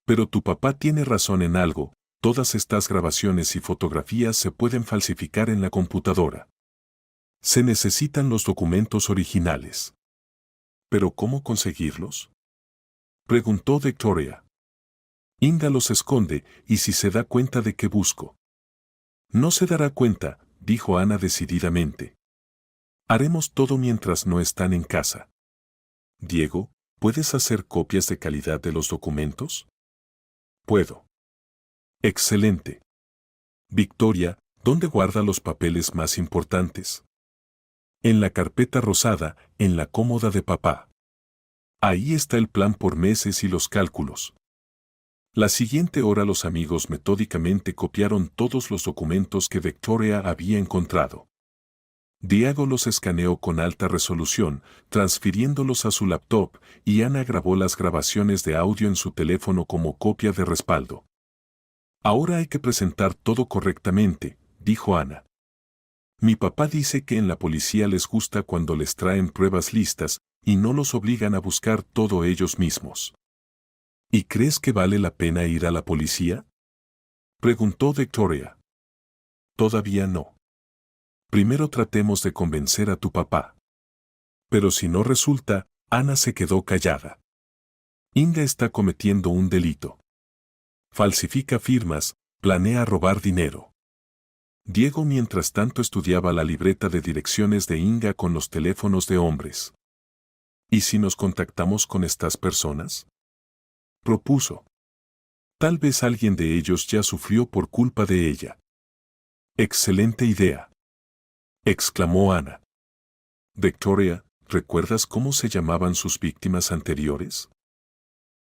«Pero tu papá tiene razón en algo, todas estas grabaciones y fotografías se pueden falsificar en la computadora. Se necesitan los documentos originales». «¿Pero cómo conseguirlos?», preguntó Victoria. «Inga los esconde, y si se da cuenta de que busco». «No se dará cuenta», dijo Ana decididamente. «Haremos todo mientras no están en casa». «Diego, ¿puedes hacer copias de calidad de los documentos?» «Puedo». «Excelente». «Victoria, ¿dónde guarda los papeles más importantes?» «En la carpeta rosada, en la cómoda de papá. Ahí está el plan por meses y los cálculos». La siguiente hora los amigos metódicamente copiaron todos los documentos que Victoria había encontrado. Diego los escaneó con alta resolución, transfiriéndolos a su laptop, y Ana grabó las grabaciones de audio en su teléfono como copia de respaldo. «Ahora hay que presentar todo correctamente», dijo Ana. «Mi papá dice que en la policía les gusta cuando les traen pruebas listas y no los obligan a buscar todo ellos mismos». «¿Y crees que vale la pena ir a la policía?», preguntó Victoria. «Todavía no. Primero tratemos de convencer a tu papá». Pero si no resulta, Ana se quedó callada. «Inga está cometiendo un delito. Falsifica firmas, planea robar dinero». Diego mientras tanto estudiaba la libreta de direcciones de Inga con los teléfonos de hombres. «¿Y si nos contactamos con estas personas?», propuso. «Tal vez alguien de ellos ya sufrió por culpa de ella». «Excelente idea», exclamó Ana. «Victoria, ¿recuerdas cómo se llamaban sus víctimas anteriores?»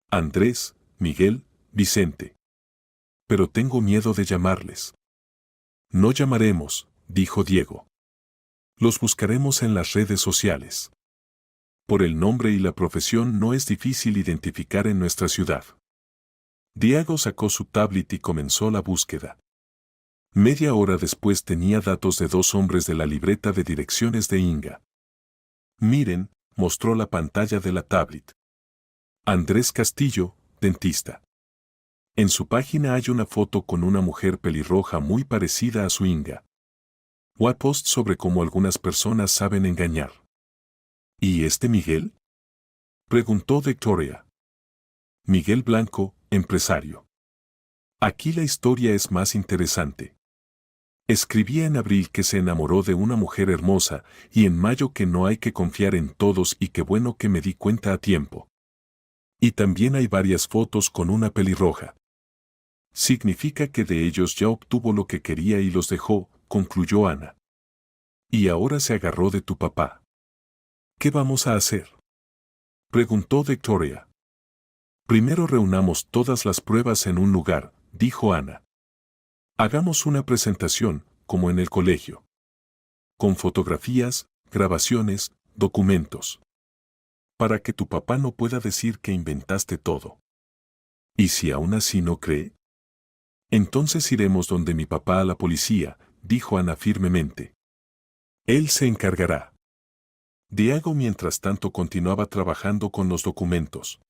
«Andrés, Miguel, Vicente. Pero tengo miedo de llamarles». «No llamaremos», dijo Diego. «Los buscaremos en las redes sociales. Por el nombre y la profesión no es difícil identificar en nuestra ciudad». Diego sacó su tablet y comenzó la búsqueda. Media hora después tenía datos de 2 hombres de la libreta de direcciones de Inga. «Miren», mostró la pantalla de la tablet. «Andrés Castillo, dentista. En su página hay una foto con una mujer pelirroja muy parecida a su Inga. Un post sobre cómo algunas personas saben engañar». «¿Y este Miguel?», preguntó Victoria. «Miguel Blanco, empresario. Aquí la historia es más interesante. Escribía en abril que se enamoró de una mujer hermosa y en mayo que no hay que confiar en todos y qué bueno que me di cuenta a tiempo. Y también hay varias fotos con una pelirroja. Significa que de ellos ya obtuvo lo que quería y los dejó», concluyó Ana. «Y ahora se agarró de tu papá. ¿Qué vamos a hacer?», preguntó Victoria. «Primero reunamos todas las pruebas en un lugar», dijo Ana. «Hagamos una presentación, como en el colegio. Con fotografías, grabaciones, documentos. Para que tu papá no pueda decir que inventaste todo». ¿Y si aún así no cree? Entonces iremos donde mi papá a la policía, dijo Ana firmemente. Él se encargará. Diego mientras tanto continuaba trabajando con los documentos.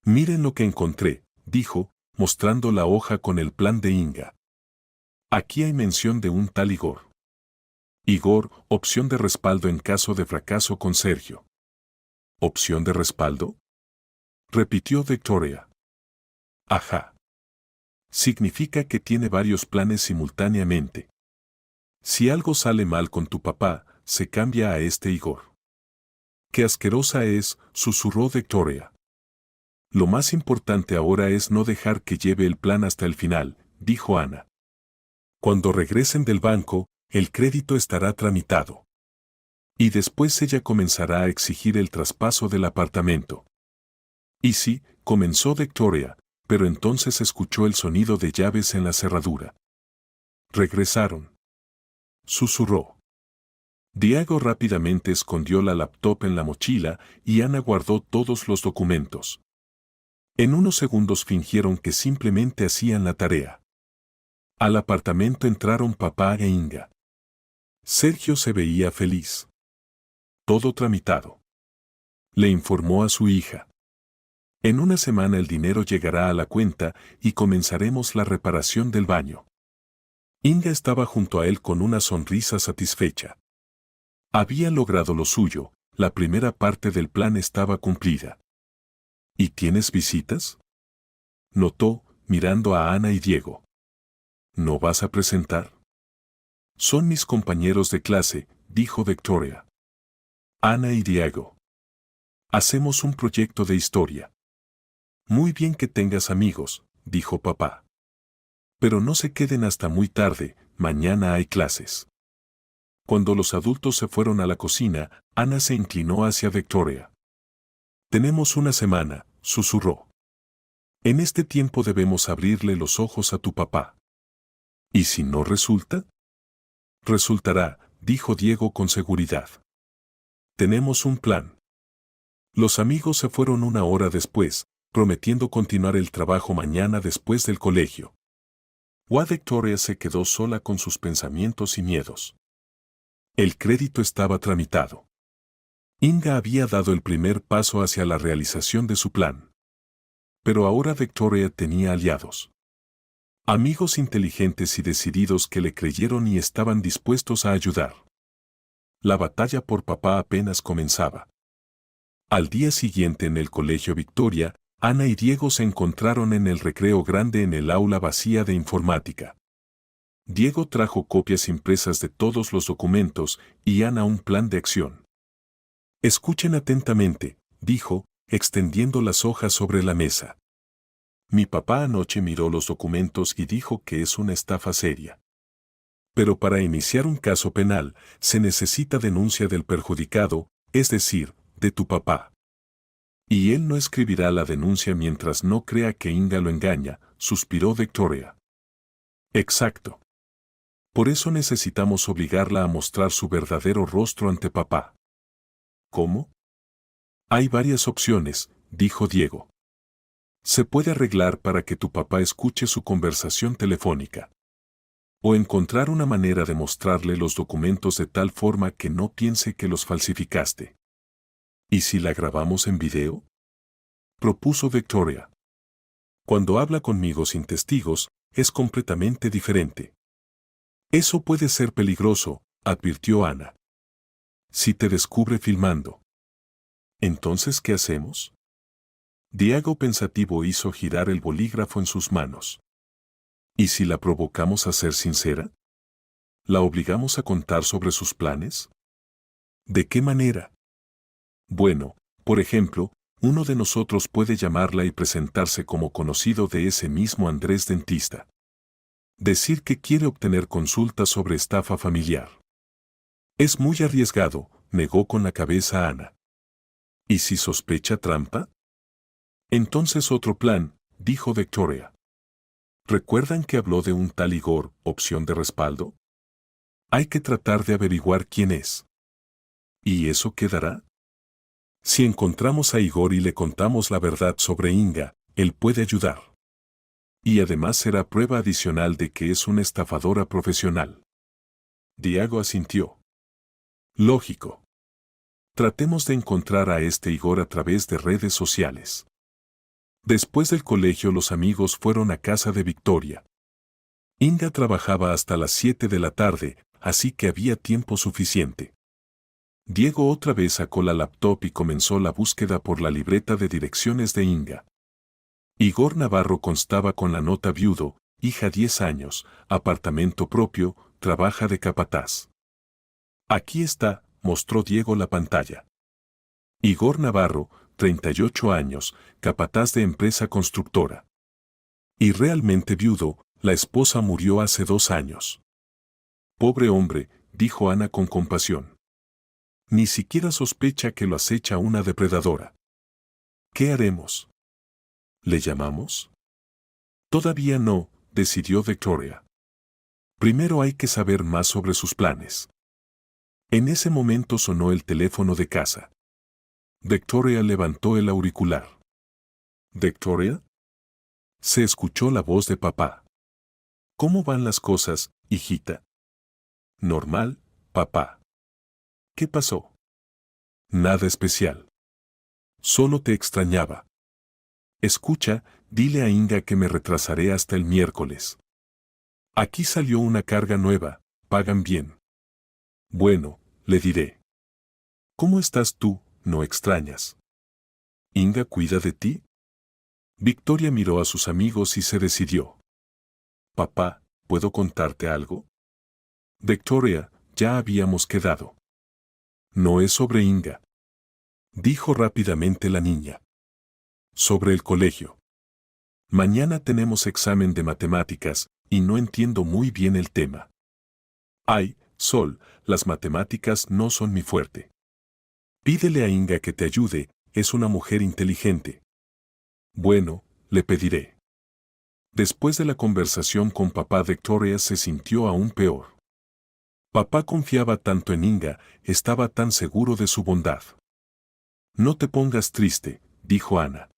Miren lo que encontré, dijo, mostrando la hoja con el plan de Inga. Aquí hay mención de un tal Igor. Igor, opción de respaldo en caso de fracaso con Sergio. ¿Opción de respaldo? Repitió Victoria. Ajá. Significa que tiene varios planes simultáneamente. Si algo sale mal con tu papá, se cambia a este Igor. ¡Qué asquerosa es!, susurró Victoria. Lo más importante ahora es no dejar que lleve el plan hasta el final, dijo Ana. Cuando regresen del banco, el crédito estará tramitado. Y después ella comenzará a exigir el traspaso del apartamento. Y sí, comenzó Victoria, pero entonces escuchó el sonido de llaves en la cerradura. Regresaron. Susurró. Diego rápidamente escondió la laptop en la mochila y Ana guardó todos los documentos. En unos segundos fingieron que simplemente hacían la tarea. Al apartamento entraron papá e Inga. Sergio se veía feliz. Todo tramitado. Le informó a su hija. En una semana el dinero llegará a la cuenta y comenzaremos la reparación del baño. Inga estaba junto a él con una sonrisa satisfecha. Había logrado lo suyo, la primera parte del plan estaba cumplida. ¿Y tienes visitas?, notó, mirando a Ana y Diego. ¿No vas a presentar? Son mis compañeros de clase, dijo Victoria. Ana y Diego. Hacemos un proyecto de historia. Muy bien que tengas amigos, dijo papá. Pero no se queden hasta muy tarde, mañana hay clases. Cuando los adultos se fueron a la cocina, Ana se inclinó hacia Victoria. Tenemos una semana, susurró. En este tiempo debemos abrirle los ojos a tu papá. ¿Y si no resulta? Resultará, dijo Diego con seguridad. Tenemos un plan. Los amigos se fueron una hora después, prometiendo continuar el trabajo mañana después del colegio. Victoria se quedó sola con sus pensamientos y miedos. El crédito estaba tramitado. Inga había dado el primer paso hacia la realización de su plan. Pero ahora Victoria tenía aliados. Amigos inteligentes y decididos que le creyeron y estaban dispuestos a ayudar. La batalla por papá apenas comenzaba. Al día siguiente en el colegio Victoria, Ana y Diego se encontraron en el recreo grande en el aula vacía de informática. Diego trajo copias impresas de todos los documentos y Ana un plan de acción. Escuchen atentamente, dijo, extendiendo las hojas sobre la mesa. Mi papá anoche miró los documentos y dijo que es una estafa seria. Pero para iniciar un caso penal, se necesita denuncia del perjudicado, es decir, de tu papá. Y él no escribirá la denuncia mientras no crea que Inga lo engaña, suspiró Victoria. Exacto. Por eso necesitamos obligarla a mostrar su verdadero rostro ante papá. ¿Cómo? Hay varias opciones, dijo Diego. Se puede arreglar para que tu papá escuche su conversación telefónica. O encontrar una manera de mostrarle los documentos de tal forma que no piense que los falsificaste. ¿Y si la grabamos en video?, propuso Victoria. Cuando habla conmigo sin testigos, es completamente diferente. Eso puede ser peligroso, advirtió Ana. Si te descubre filmando. ¿Entonces qué hacemos? Diego pensativo hizo girar el bolígrafo en sus manos. ¿Y si la provocamos a ser sincera? ¿La obligamos a contar sobre sus planes? ¿De qué manera? Bueno, por ejemplo, uno de nosotros puede llamarla y presentarse como conocido de ese mismo Andrés dentista. Decir que quiere obtener consulta sobre estafa familiar. Es muy arriesgado, negó con la cabeza Ana. ¿Y si sospecha trampa? Entonces otro plan, dijo Victoria. ¿Recuerdan que habló de un tal Igor, opción de respaldo? Hay que tratar de averiguar quién es. ¿Y eso quedará? Si encontramos a Igor y le contamos la verdad sobre Inga, Él puede ayudar. Y además será prueba adicional de que es una estafadora profesional. Diego asintió. Lógico. Tratemos de encontrar a este Igor a través de redes sociales. Después del colegio los amigos fueron a casa de Victoria. Inga trabajaba hasta las 7 de la tarde, así que había tiempo suficiente. Diego otra vez sacó la laptop y comenzó la búsqueda por la libreta de direcciones de Inga. Igor Navarro constaba con la nota viudo, hija 10 años, apartamento propio, trabaja de capataz. Aquí está, mostró Diego la pantalla. Igor Navarro, 38 años, capataz de empresa constructora. Y realmente viudo, la esposa murió hace 2 años. Pobre hombre, dijo Ana con compasión. Ni siquiera sospecha que lo acecha una depredadora. ¿Qué haremos? ¿Le llamamos? Todavía no, decidió Victoria. Primero hay que saber más sobre sus planes. En ese momento sonó el teléfono de casa. Victoria levantó el auricular. ¿Victoria? Se escuchó la voz de papá. ¿Cómo van las cosas, hijita? Normal, papá. ¿Qué pasó? Nada especial. Solo te extrañaba. Escucha, dile a Inga que me retrasaré hasta el miércoles. Aquí salió una carga nueva, pagan bien. Bueno, le diré. ¿Cómo estás tú? ¿No extrañas? ¿Inga cuida de ti? Victoria miró a sus amigos y se decidió. Papá, ¿puedo contarte algo? Victoria, ya habíamos quedado. No es sobre Inga. Dijo rápidamente la niña. Sobre el colegio. Mañana tenemos examen de matemáticas, y no entiendo muy bien el tema. Ay, Sol, las matemáticas no son mi fuerte. Pídele a Inga que te ayude, es una mujer inteligente. Bueno, le pediré. Después de la conversación con papá, Victoria se sintió aún peor. Papá confiaba tanto en Inga, estaba tan seguro de su bondad. No te pongas triste, dijo Ana.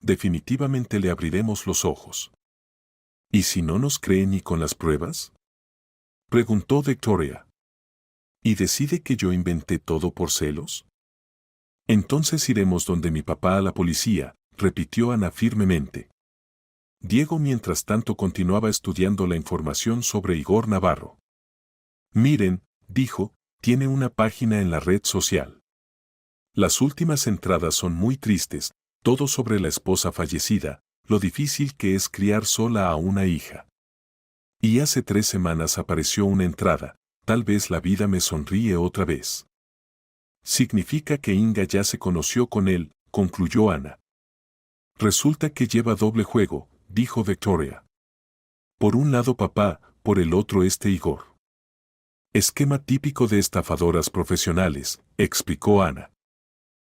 Definitivamente le abriremos los ojos. ¿Y si no nos cree ni con las pruebas? Preguntó Victoria. ¿Y decide que yo inventé todo por celos? Entonces iremos donde mi papá a la policía, repitió Ana firmemente. Diego mientras tanto continuaba estudiando la información sobre Igor Navarro. Miren, dijo, tiene una página en la red social. Las últimas entradas son muy tristes, todo sobre la esposa fallecida, lo difícil que es criar sola a una hija. Y hace 3 semanas apareció una entrada, tal vez la vida me sonríe otra vez. Significa que Inga ya se conoció con él, concluyó Ana. Resulta que lleva doble juego, dijo Victoria. Por un lado papá, por el otro este Igor. Esquema típico de estafadoras profesionales, explicó Ana.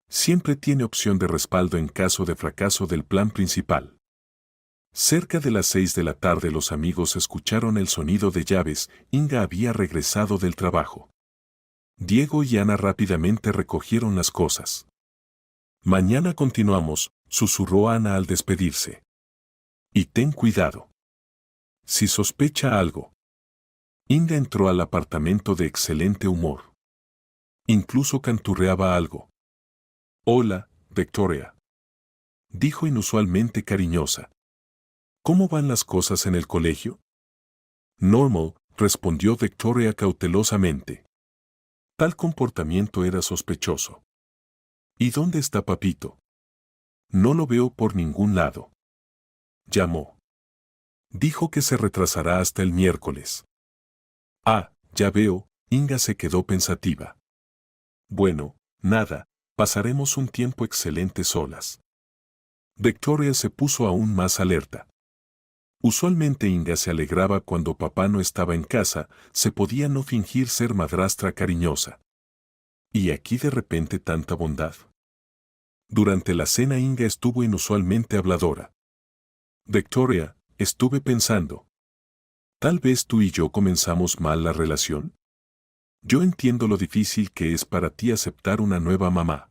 Siempre tiene opción de respaldo en caso de fracaso del plan principal. Cerca de las 6 de la tarde los amigos escucharon el sonido de llaves, Inga había regresado del trabajo. Diego y Ana rápidamente recogieron las cosas. Mañana continuamos, susurró Ana al despedirse. Y ten cuidado. Si sospecha algo. Inga entró al apartamento de excelente humor. Incluso canturreaba algo. Hola, Victoria. Dijo inusualmente cariñosa. ¿Cómo van las cosas en el colegio? Normal, respondió Victoria cautelosamente. Tal comportamiento era sospechoso. ¿Y dónde está papito? No lo veo por ningún lado. Llamó. Dijo que se retrasará hasta el miércoles. Ah, ya veo, Inga se quedó pensativa. Bueno, nada, pasaremos un tiempo excelente solas. Victoria se puso aún más alerta. Usualmente Inga se alegraba cuando papá no estaba en casa, se podía no fingir ser madrastra cariñosa. ¿Y aquí de repente tanta bondad? Durante la cena Inga estuvo inusualmente habladora. Victoria, estuve pensando. ¿Tal vez tú y yo comenzamos mal la relación? Yo entiendo lo difícil que es para ti aceptar una nueva mamá.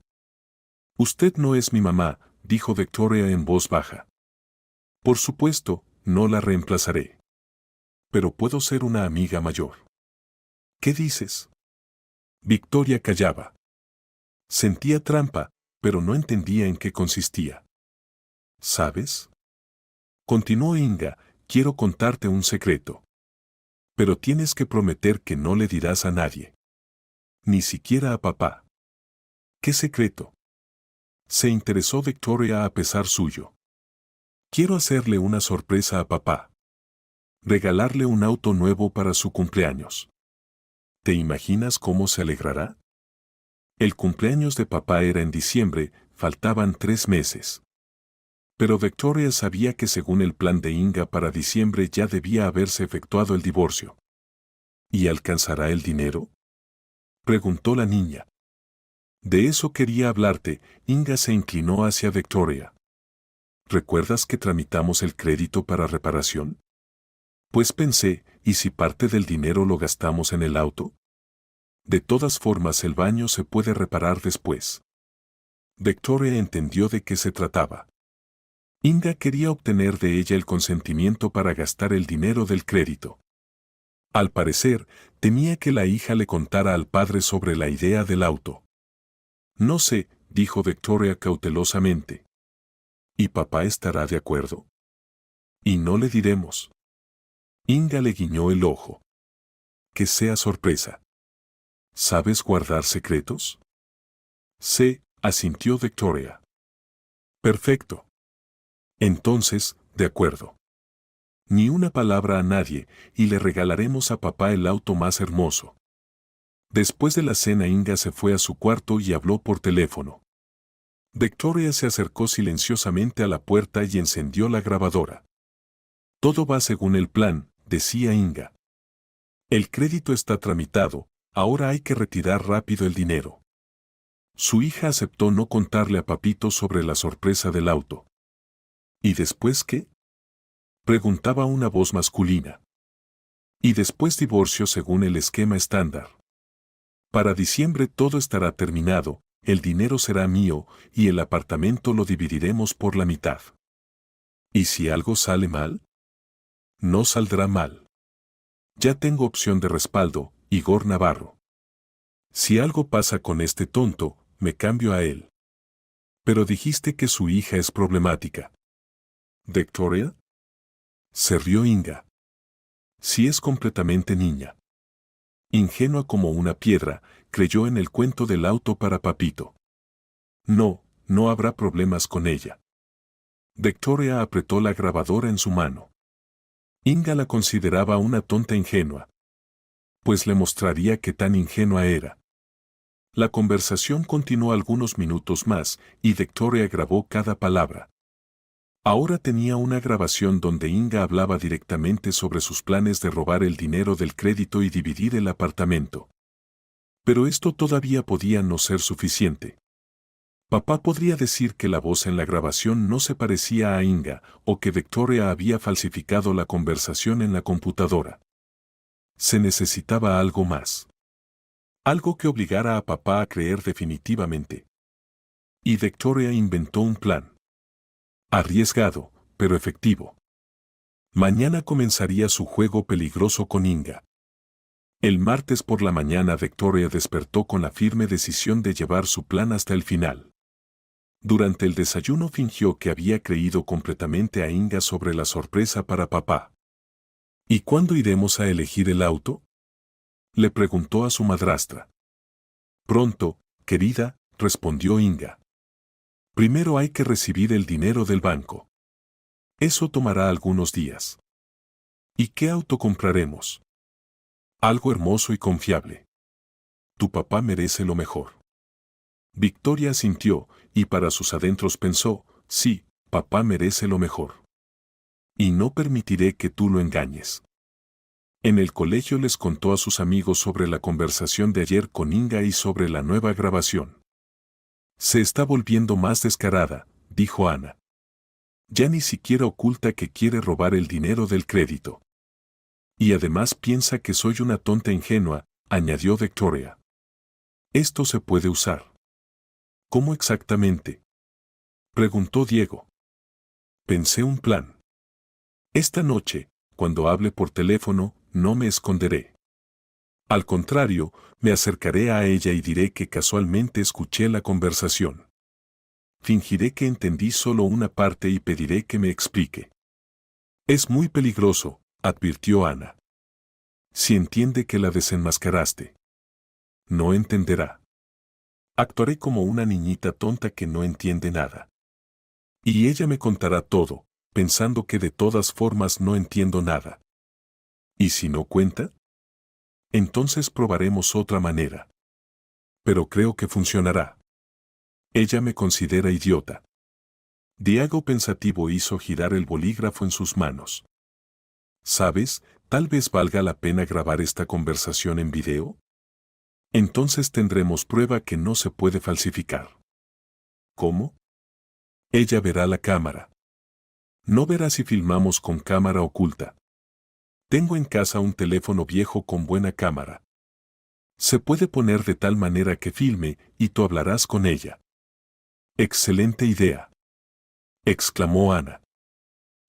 Usted no es mi mamá, dijo Victoria en voz baja. Por supuesto, no la reemplazaré. Pero puedo ser una amiga mayor. ¿Qué dices? Victoria callaba. Sentía trampa, pero no entendía en qué consistía. ¿Sabes? Continuó Inga, quiero contarte un secreto. Pero tienes que prometer que no le dirás a nadie. Ni siquiera a papá. ¿Qué secreto? Se interesó Victoria a pesar suyo. Quiero hacerle una sorpresa a papá. Regalarle un auto nuevo para su cumpleaños. ¿Te imaginas cómo se alegrará? El cumpleaños de papá era en diciembre, faltaban 3 meses. Pero Victoria sabía que según el plan de Inga para diciembre ya debía haberse efectuado el divorcio. ¿Y alcanzará el dinero? Preguntó la niña. De eso quería hablarte. Inga se inclinó hacia Victoria. ¿Recuerdas que tramitamos el crédito para reparación? Pues pensé, ¿y si parte del dinero lo gastamos en el auto? De todas formas el baño se puede reparar después. Victoria entendió de qué se trataba. Inga quería obtener de ella el consentimiento para gastar el dinero del crédito. Al parecer, temía que la hija le contara al padre sobre la idea del auto. No sé, dijo Victoria cautelosamente. ¿Y papá estará de acuerdo? Y no le diremos. Inga le guiñó el ojo. Que sea sorpresa. ¿Sabes guardar secretos? Sé, asintió Victoria. Perfecto. Entonces, de acuerdo. Ni una palabra a nadie, y le regalaremos a papá el auto más hermoso. Después de la cena Inga se fue a su cuarto y habló por teléfono. Victoria se acercó silenciosamente a la puerta y encendió la grabadora. Todo va según el plan, decía Inga. El crédito está tramitado, ahora hay que retirar rápido el dinero. Su hija aceptó no contarle a Papito sobre la sorpresa del auto. ¿Y después qué? Preguntaba una voz masculina. Y después divorcio según el esquema estándar. Para diciembre todo estará terminado, el dinero será mío y el apartamento lo dividiremos por la mitad. ¿Y si algo sale mal? No saldrá mal. Ya tengo opción de respaldo, Igor Navarro. Si algo pasa con este tonto, me cambio a él. Pero dijiste que su hija es problemática. ¿Victoria? Se rió Inga. Sí, es completamente niña. Ingenua como una piedra, creyó en el cuento del auto para Papito. No, no habrá problemas con ella. Victoria apretó la grabadora en su mano. Inga la consideraba una tonta ingenua. Pues le mostraría qué tan ingenua era. La conversación continuó algunos minutos más, y Victoria grabó cada palabra. Ahora tenía una grabación donde Inga hablaba directamente sobre sus planes de robar el dinero del crédito y dividir el apartamento. Pero esto todavía podía no ser suficiente. Papá podría decir que la voz en la grabación no se parecía a Inga, o que Victoria había falsificado la conversación en la computadora. Se necesitaba algo más. Algo que obligara a papá a creer definitivamente. Y Victoria inventó un plan. Arriesgado, pero efectivo. Mañana comenzaría su juego peligroso con Inga. El martes por la mañana Victoria despertó con la firme decisión de llevar su plan hasta el final. Durante el desayuno fingió que había creído completamente a Inga sobre la sorpresa para papá. ¿Y cuándo iremos a elegir el auto? Le preguntó a su madrastra. Pronto, querida, respondió Inga. Primero hay que recibir el dinero del banco. Eso tomará algunos días. ¿Y qué auto compraremos? Algo hermoso y confiable. Tu papá merece lo mejor. Victoria asintió, y para sus adentros pensó, sí, papá merece lo mejor. Y no permitiré que tú lo engañes. En el colegio les contó a sus amigos sobre la conversación de ayer con Inga y sobre la nueva grabación. Se está volviendo más descarada, dijo Ana. Ya ni siquiera oculta que quiere robar el dinero del crédito. Y además piensa que soy una tonta ingenua, añadió Victoria. Esto se puede usar. ¿Cómo exactamente? Preguntó Diego. Pensé un plan. Esta noche, cuando hable por teléfono, no me esconderé. Al contrario, me acercaré a ella y diré que casualmente escuché la conversación. Fingiré que entendí solo una parte y pediré que me explique. Es muy peligroso, advirtió Ana. Si entiende que la desenmascaraste, no entenderá. Actuaré como una niñita tonta que no entiende nada. Y ella me contará todo, pensando que de todas formas no entiendo nada. ¿Y si no cuenta? Entonces probaremos otra manera. Pero creo que funcionará. Ella me considera idiota. Diego pensativo hizo girar el bolígrafo en sus manos. ¿Sabes? Tal vez valga la pena grabar esta conversación en video. Entonces tendremos prueba que no se puede falsificar. ¿Cómo? Ella verá la cámara. No verá si filmamos con cámara oculta. Tengo en casa un teléfono viejo con buena cámara. Se puede poner de tal manera que filme y tú hablarás con ella. Excelente idea, exclamó Ana.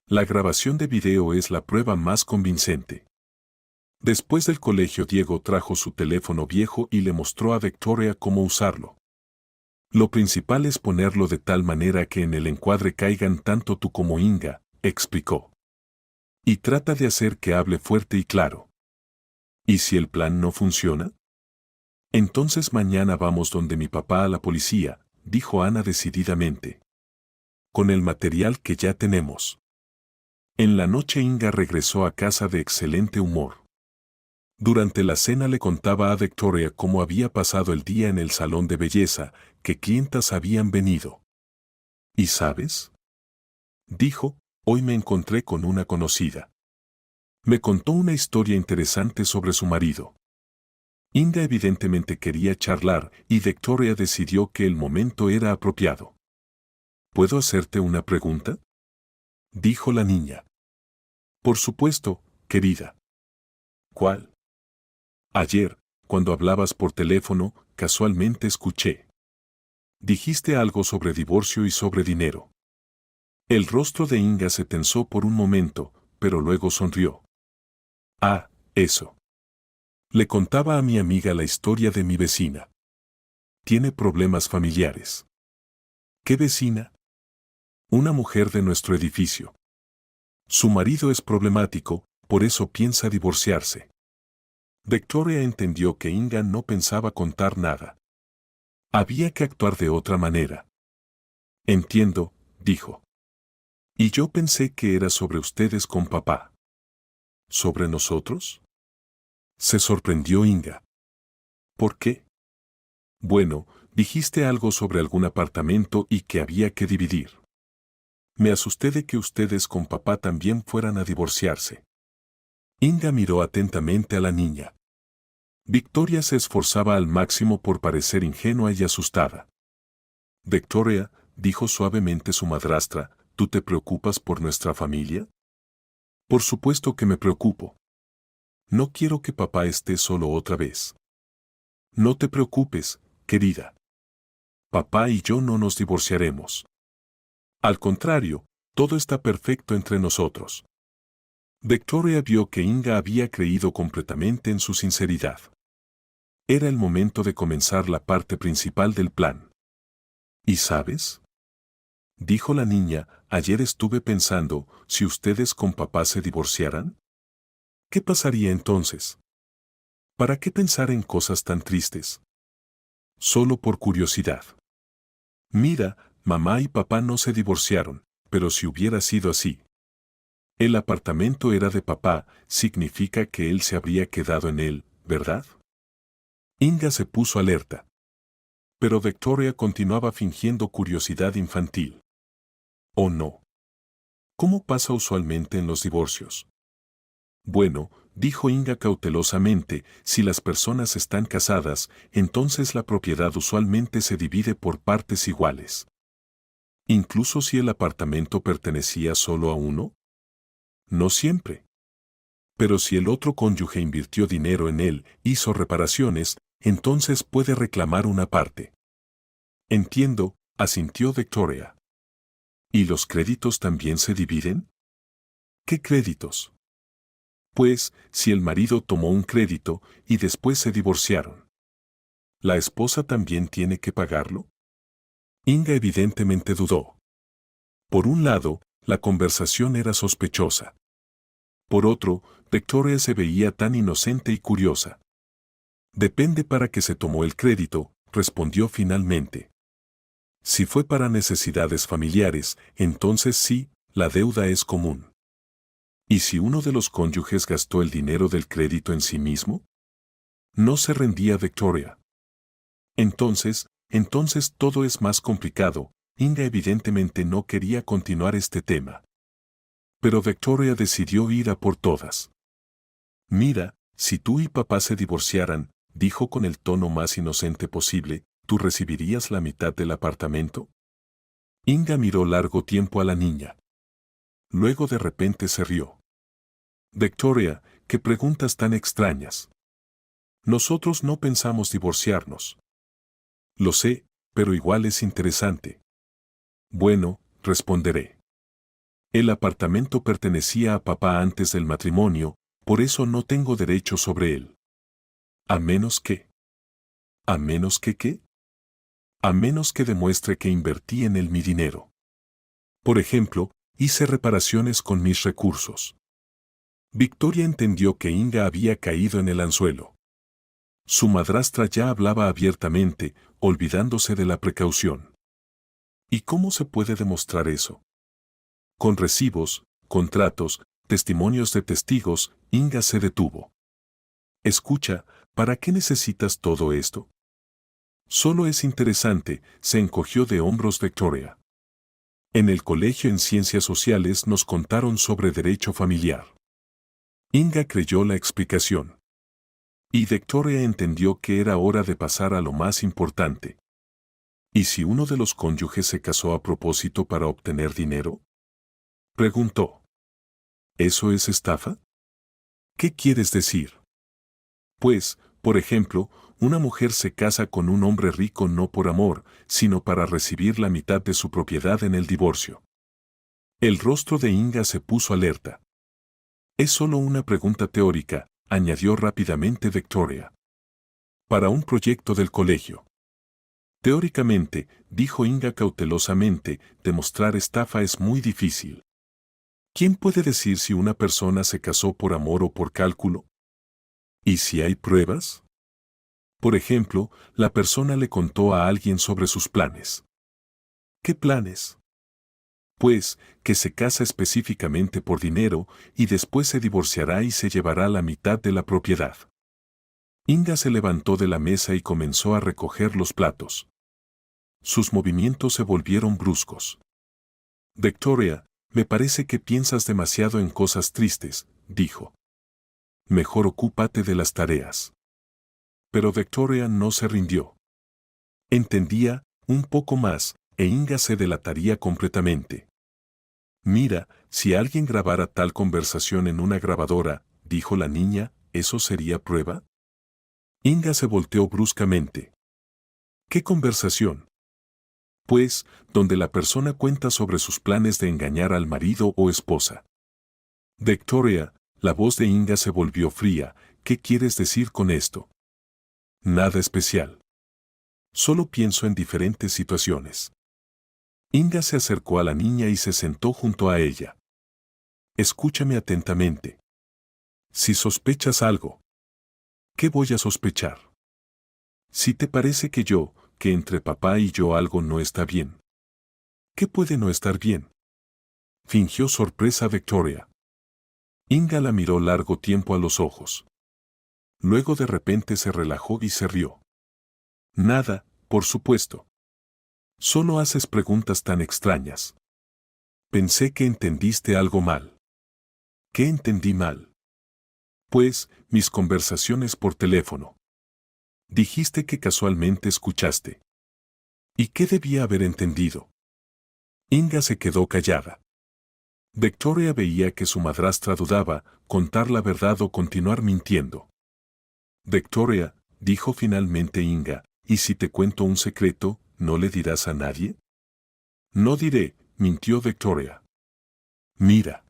La grabación de video es la prueba más convincente. Después del colegio, Diego trajo su teléfono viejo y le mostró a Victoria cómo usarlo. Lo principal es ponerlo de tal manera que en el encuadre caigan tanto tú como Inga, explicó. Y trata de hacer que hable fuerte y claro. ¿Y si el plan no funciona? Entonces mañana vamos donde mi papá a la policía, dijo Ana decididamente. Con el material que ya tenemos. En la noche Inga regresó a casa de excelente humor. Durante la cena le contaba a Victoria cómo había pasado el día en el salón de belleza, qué clientas habían venido. ¿Y sabes? Dijo, hoy me encontré con una conocida. Me contó una historia interesante sobre su marido. Inga evidentemente quería charlar y Victoria decidió que el momento era apropiado. ¿Puedo hacerte una pregunta? Dijo la niña. Por supuesto, querida. ¿Cuál? Ayer, cuando hablabas por teléfono, casualmente escuché. Dijiste algo sobre divorcio y sobre dinero. El rostro de Inga se tensó por un momento, pero luego sonrió. Ah, eso. Le contaba a mi amiga la historia de mi vecina. Tiene problemas familiares. ¿Qué vecina? Una mujer de nuestro edificio. Su marido es problemático, por eso piensa divorciarse. Victoria entendió que Inga no pensaba contar nada. Había que actuar de otra manera. Entiendo, dijo. Y yo pensé que era sobre ustedes con papá. ¿Sobre nosotros? Se sorprendió Inga. ¿Por qué? Bueno, dijiste algo sobre algún apartamento y que había que dividir. Me asusté de que ustedes con papá también fueran a divorciarse. Inga miró atentamente a la niña. Victoria se esforzaba al máximo por parecer ingenua y asustada. Victoria, dijo suavemente su madrastra, ¿tú te preocupas por nuestra familia? Por supuesto que me preocupo. No quiero que papá esté solo otra vez. No te preocupes, querida. Papá y yo no nos divorciaremos. Al contrario, todo está perfecto entre nosotros. Victoria vio que Inga había creído completamente en su sinceridad. Era el momento de comenzar la parte principal del plan. ¿Y sabes? Dijo la niña, ayer estuve pensando, si ustedes con papá se divorciaran, ¿qué pasaría entonces? ¿Para qué pensar en cosas tan tristes? Solo por curiosidad. Mira, mamá y papá no se divorciaron, pero si hubiera sido así. El apartamento era de papá, significa que él se habría quedado en él, ¿verdad? Inga se puso alerta. Pero Victoria continuaba fingiendo curiosidad infantil. ¿O no? ¿Cómo pasa usualmente en los divorcios? Bueno, dijo Inga cautelosamente, si las personas están casadas, entonces la propiedad usualmente se divide por partes iguales. ¿Incluso si el apartamento pertenecía solo a uno? No siempre. Pero si el otro cónyuge invirtió dinero en él, hizo reparaciones, entonces puede reclamar una parte. Entiendo, asintió Victoria. ¿Y los créditos también se dividen? ¿Qué créditos? Pues, si el marido tomó un crédito y después se divorciaron, ¿la esposa también tiene que pagarlo? Inga evidentemente dudó. Por un lado, la conversación era sospechosa. Por otro, Victoria se veía tan inocente y curiosa. Depende para qué se tomó el crédito, respondió finalmente. Si fue para necesidades familiares, entonces sí, la deuda es común. ¿Y si uno de los cónyuges gastó el dinero del crédito en sí mismo? No se rendía Victoria. Entonces todo es más complicado. Inga evidentemente no quería continuar este tema. Pero Victoria decidió ir a por todas. Mira, si tú y papá se divorciaran, dijo con el tono más inocente posible, ¿tú recibirías la mitad del apartamento? Inga miró largo tiempo a la niña. Luego de repente se rió. Victoria, qué preguntas tan extrañas. Nosotros no pensamos divorciarnos. Lo sé, pero igual es interesante. Bueno, responderé. El apartamento pertenecía a papá antes del matrimonio, por eso no tengo derecho sobre él. A menos que... ¿A menos que qué? A menos que demuestre que invertí en él mi dinero. Por ejemplo, hice reparaciones con mis recursos. Victoria entendió que Inga había caído en el anzuelo. Su madrastra ya hablaba abiertamente, olvidándose de la precaución. ¿Y cómo se puede demostrar eso? Con recibos, contratos, testimonios de testigos, Inga se detuvo. Escucha, ¿para qué necesitas todo esto? Solo es interesante, se encogió de hombros Victoria. En el colegio en Ciencias Sociales nos contaron sobre derecho familiar. Inga creyó la explicación. Y Victoria entendió que era hora de pasar a lo más importante. ¿Y si uno de los cónyuges se casó a propósito para obtener dinero? Preguntó. ¿Eso es estafa? ¿Qué quieres decir? Pues, por ejemplo, una mujer se casa con un hombre rico no por amor, sino para recibir la mitad de su propiedad en el divorcio. El rostro de Inga se puso alerta. Es solo una pregunta teórica, añadió rápidamente Victoria. Para un proyecto del colegio. Teóricamente, dijo Inga cautelosamente, demostrar estafa es muy difícil. ¿Quién puede decir si una persona se casó por amor o por cálculo? ¿Y si hay pruebas? Por ejemplo, la persona le contó a alguien sobre sus planes. ¿Qué planes? Pues, que se casa específicamente por dinero y después se divorciará y se llevará la mitad de la propiedad. Inga se levantó de la mesa y comenzó a recoger los platos. Sus movimientos se volvieron bruscos. Victoria, me parece que piensas demasiado en cosas tristes, dijo. Mejor ocúpate de las tareas. Pero Victoria no se rindió. Entendía, un poco más, e Inga se delataría completamente. Mira, si alguien grabara tal conversación en una grabadora, dijo la niña, ¿eso sería prueba? Inga se volteó bruscamente. ¿Qué conversación? Pues, donde la persona cuenta sobre sus planes de engañar al marido o esposa. Victoria, la voz de Inga se volvió fría, ¿qué quieres decir con esto? Nada especial. Solo pienso en diferentes situaciones. Inga se acercó a la niña y se sentó junto a ella. Escúchame atentamente. Si sospechas algo, ¿qué voy a sospechar? Si te parece que entre papá y yo algo no está bien. ¿Qué puede no estar bien? Fingió sorpresa Victoria. Inga la miró largo tiempo a los ojos. Luego de repente se relajó y se rió. Nada, por supuesto. Solo haces preguntas tan extrañas. Pensé que entendiste algo mal. ¿Qué entendí mal? Pues, mis conversaciones por teléfono. Dijiste que casualmente escuchaste. ¿Y qué debía haber entendido? Inga se quedó callada. Victoria veía que su madrastra dudaba, contar la verdad o continuar mintiendo. Victoria, dijo finalmente Inga, ¿y si te cuento un secreto, no le dirás a nadie? No diré, mintió Victoria. Mira.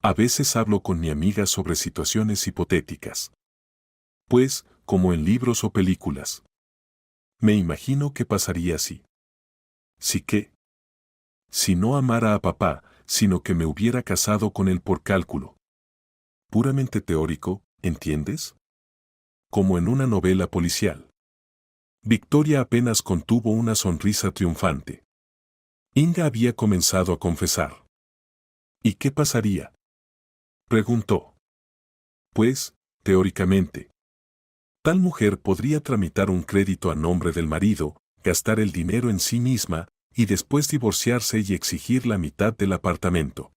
A veces hablo con mi amiga sobre situaciones hipotéticas. Pues, como en libros o películas. Me imagino que pasaría así. ¿Sí qué? Si no amara a papá, sino que me hubiera casado con él por cálculo. Puramente teórico, ¿entiendes? Como en una novela policial. Victoria apenas contuvo una sonrisa triunfante. Inga había comenzado a confesar. ¿Y qué pasaría? Preguntó. Pues, teóricamente. Tal mujer podría tramitar un crédito a nombre del marido, gastar el dinero en sí misma, y después divorciarse y exigir la mitad del apartamento.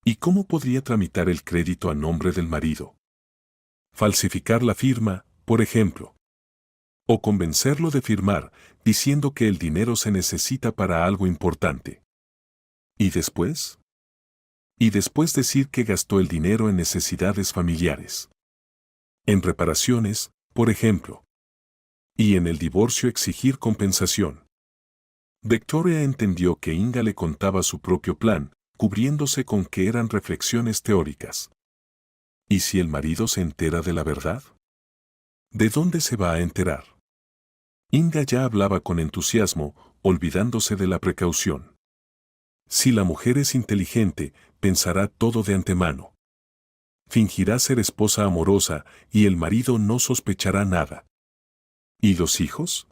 ¿Y cómo podría tramitar el crédito a nombre del marido? Falsificar la firma, por ejemplo. O convencerlo de firmar, diciendo que el dinero se necesita para algo importante. ¿Y después? Y después decir que gastó el dinero en necesidades familiares. En reparaciones, por ejemplo. Y en el divorcio exigir compensación. Victoria entendió que Inga le contaba su propio plan, cubriéndose con que eran reflexiones teóricas. ¿Y si el marido se entera de la verdad? ¿De dónde se va a enterar? Inga ya hablaba con entusiasmo, olvidándose de la precaución. Si la mujer es inteligente, pensará todo de antemano. Fingirá ser esposa amorosa y el marido no sospechará nada. ¿Y los hijos?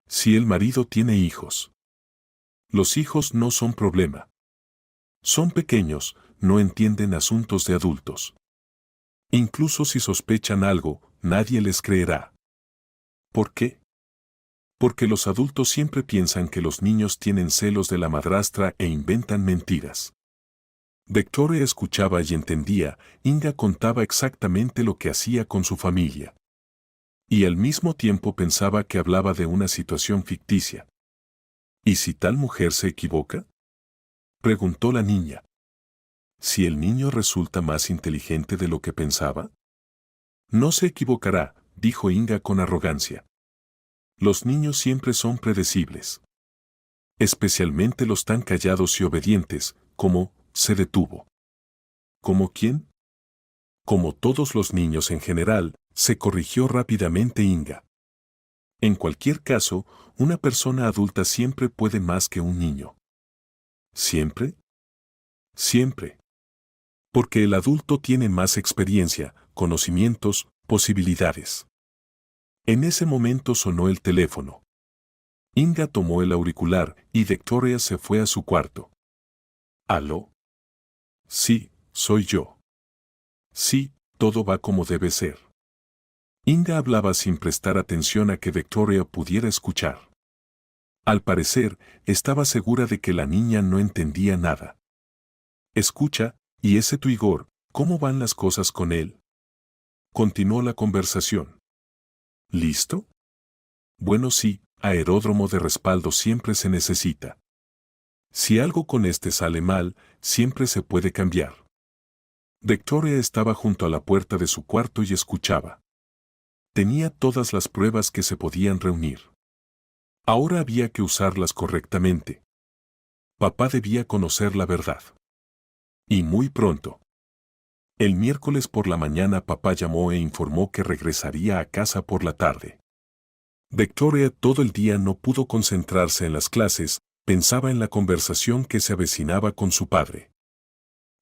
Si el marido tiene hijos. Los hijos no son problema. Son pequeños, no entienden asuntos de adultos. Incluso si sospechan algo, nadie les creerá. ¿Por qué? Porque los adultos siempre piensan que los niños tienen celos de la madrastra e inventan mentiras. Victoria escuchaba y entendía, Inga contaba exactamente lo que hacía con su familia. Y al mismo tiempo pensaba que hablaba de una situación ficticia. ¿Y si tal mujer se equivoca? Preguntó la niña. ¿Si el niño resulta más inteligente de lo que pensaba? No se equivocará, dijo Inga con arrogancia. Los niños siempre son predecibles. Especialmente los tan callados y obedientes, como, se detuvo. ¿Como quién? Como todos los niños en general, se corrigió rápidamente Inga. En cualquier caso, una persona adulta siempre puede más que un niño. ¿Siempre? Siempre. Porque el adulto tiene más experiencia, conocimientos, posibilidades. En ese momento sonó el teléfono. Inga tomó el auricular y Victoria se fue a su cuarto. ¿Aló? Sí, soy yo. Sí, todo va como debe ser. Inga hablaba sin prestar atención a que Victoria pudiera escuchar. Al parecer, estaba segura de que la niña no entendía nada. Escucha, ¿y ese tu Igor, cómo van las cosas con él? Continuó la conversación. ¿Listo? Bueno, sí, aeródromo de respaldo siempre se necesita. Si algo con este sale mal, siempre se puede cambiar. Victoria estaba junto a la puerta de su cuarto y escuchaba. Tenía todas las pruebas que se podían reunir. Ahora había que usarlas correctamente. Papá debía conocer la verdad. Y muy pronto. El miércoles por la mañana papá llamó e informó que regresaría a casa por la tarde. Victoria todo el día no pudo concentrarse en las clases, pensaba en la conversación que se avecinaba con su padre.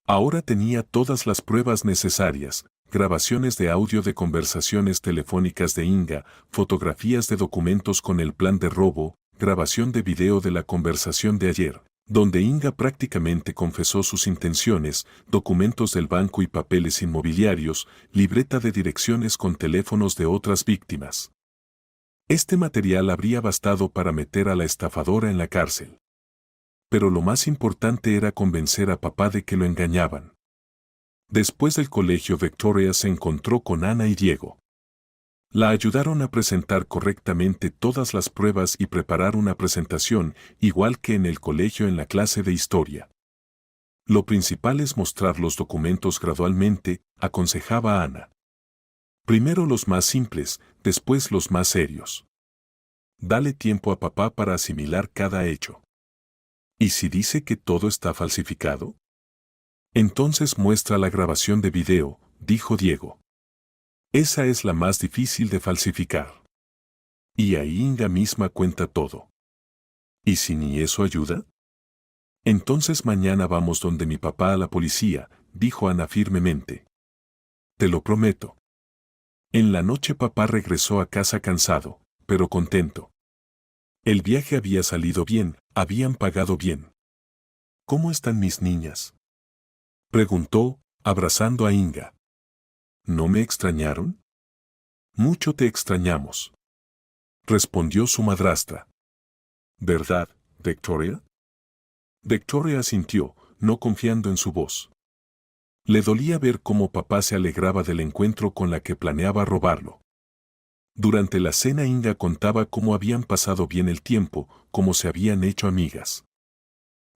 Ahora tenía todas las pruebas necesarias, grabaciones de audio de conversaciones telefónicas de Inga, fotografías de documentos con el plan de robo, grabación de video de la conversación de ayer, donde Inga prácticamente confesó sus intenciones, documentos del banco y papeles inmobiliarios, libreta de direcciones con teléfonos de otras víctimas. Este material habría bastado para meter a la estafadora en la cárcel. Pero lo más importante era convencer a papá de que lo engañaban. Después del colegio, Victoria se encontró con Ana y Diego. La ayudaron a presentar correctamente todas las pruebas y preparar una presentación, igual que en el colegio en la clase de historia. Lo principal es mostrar los documentos gradualmente, aconsejaba Ana. Primero los más simples, después los más serios. Dale tiempo a papá para asimilar cada hecho. ¿Y si dice que todo está falsificado? Entonces muestra la grabación de video, dijo Diego. Esa es la más difícil de falsificar. Y ahí Inga misma cuenta todo. ¿Y si ni eso ayuda? Entonces mañana vamos donde mi papá a la policía, dijo Ana firmemente. Te lo prometo. En la noche papá regresó a casa cansado, pero contento. El viaje había salido bien, habían pagado bien. ¿Cómo están mis niñas?, preguntó, abrazando a Inga. ¿No me extrañaron? Mucho te extrañamos, respondió su madrastra. ¿Verdad, Victoria? Victoria asintió, no confiando en su voz. Le dolía ver cómo papá se alegraba del encuentro con la que planeaba robarlo. Durante la cena Inga contaba cómo habían pasado bien el tiempo, cómo se habían hecho amigas.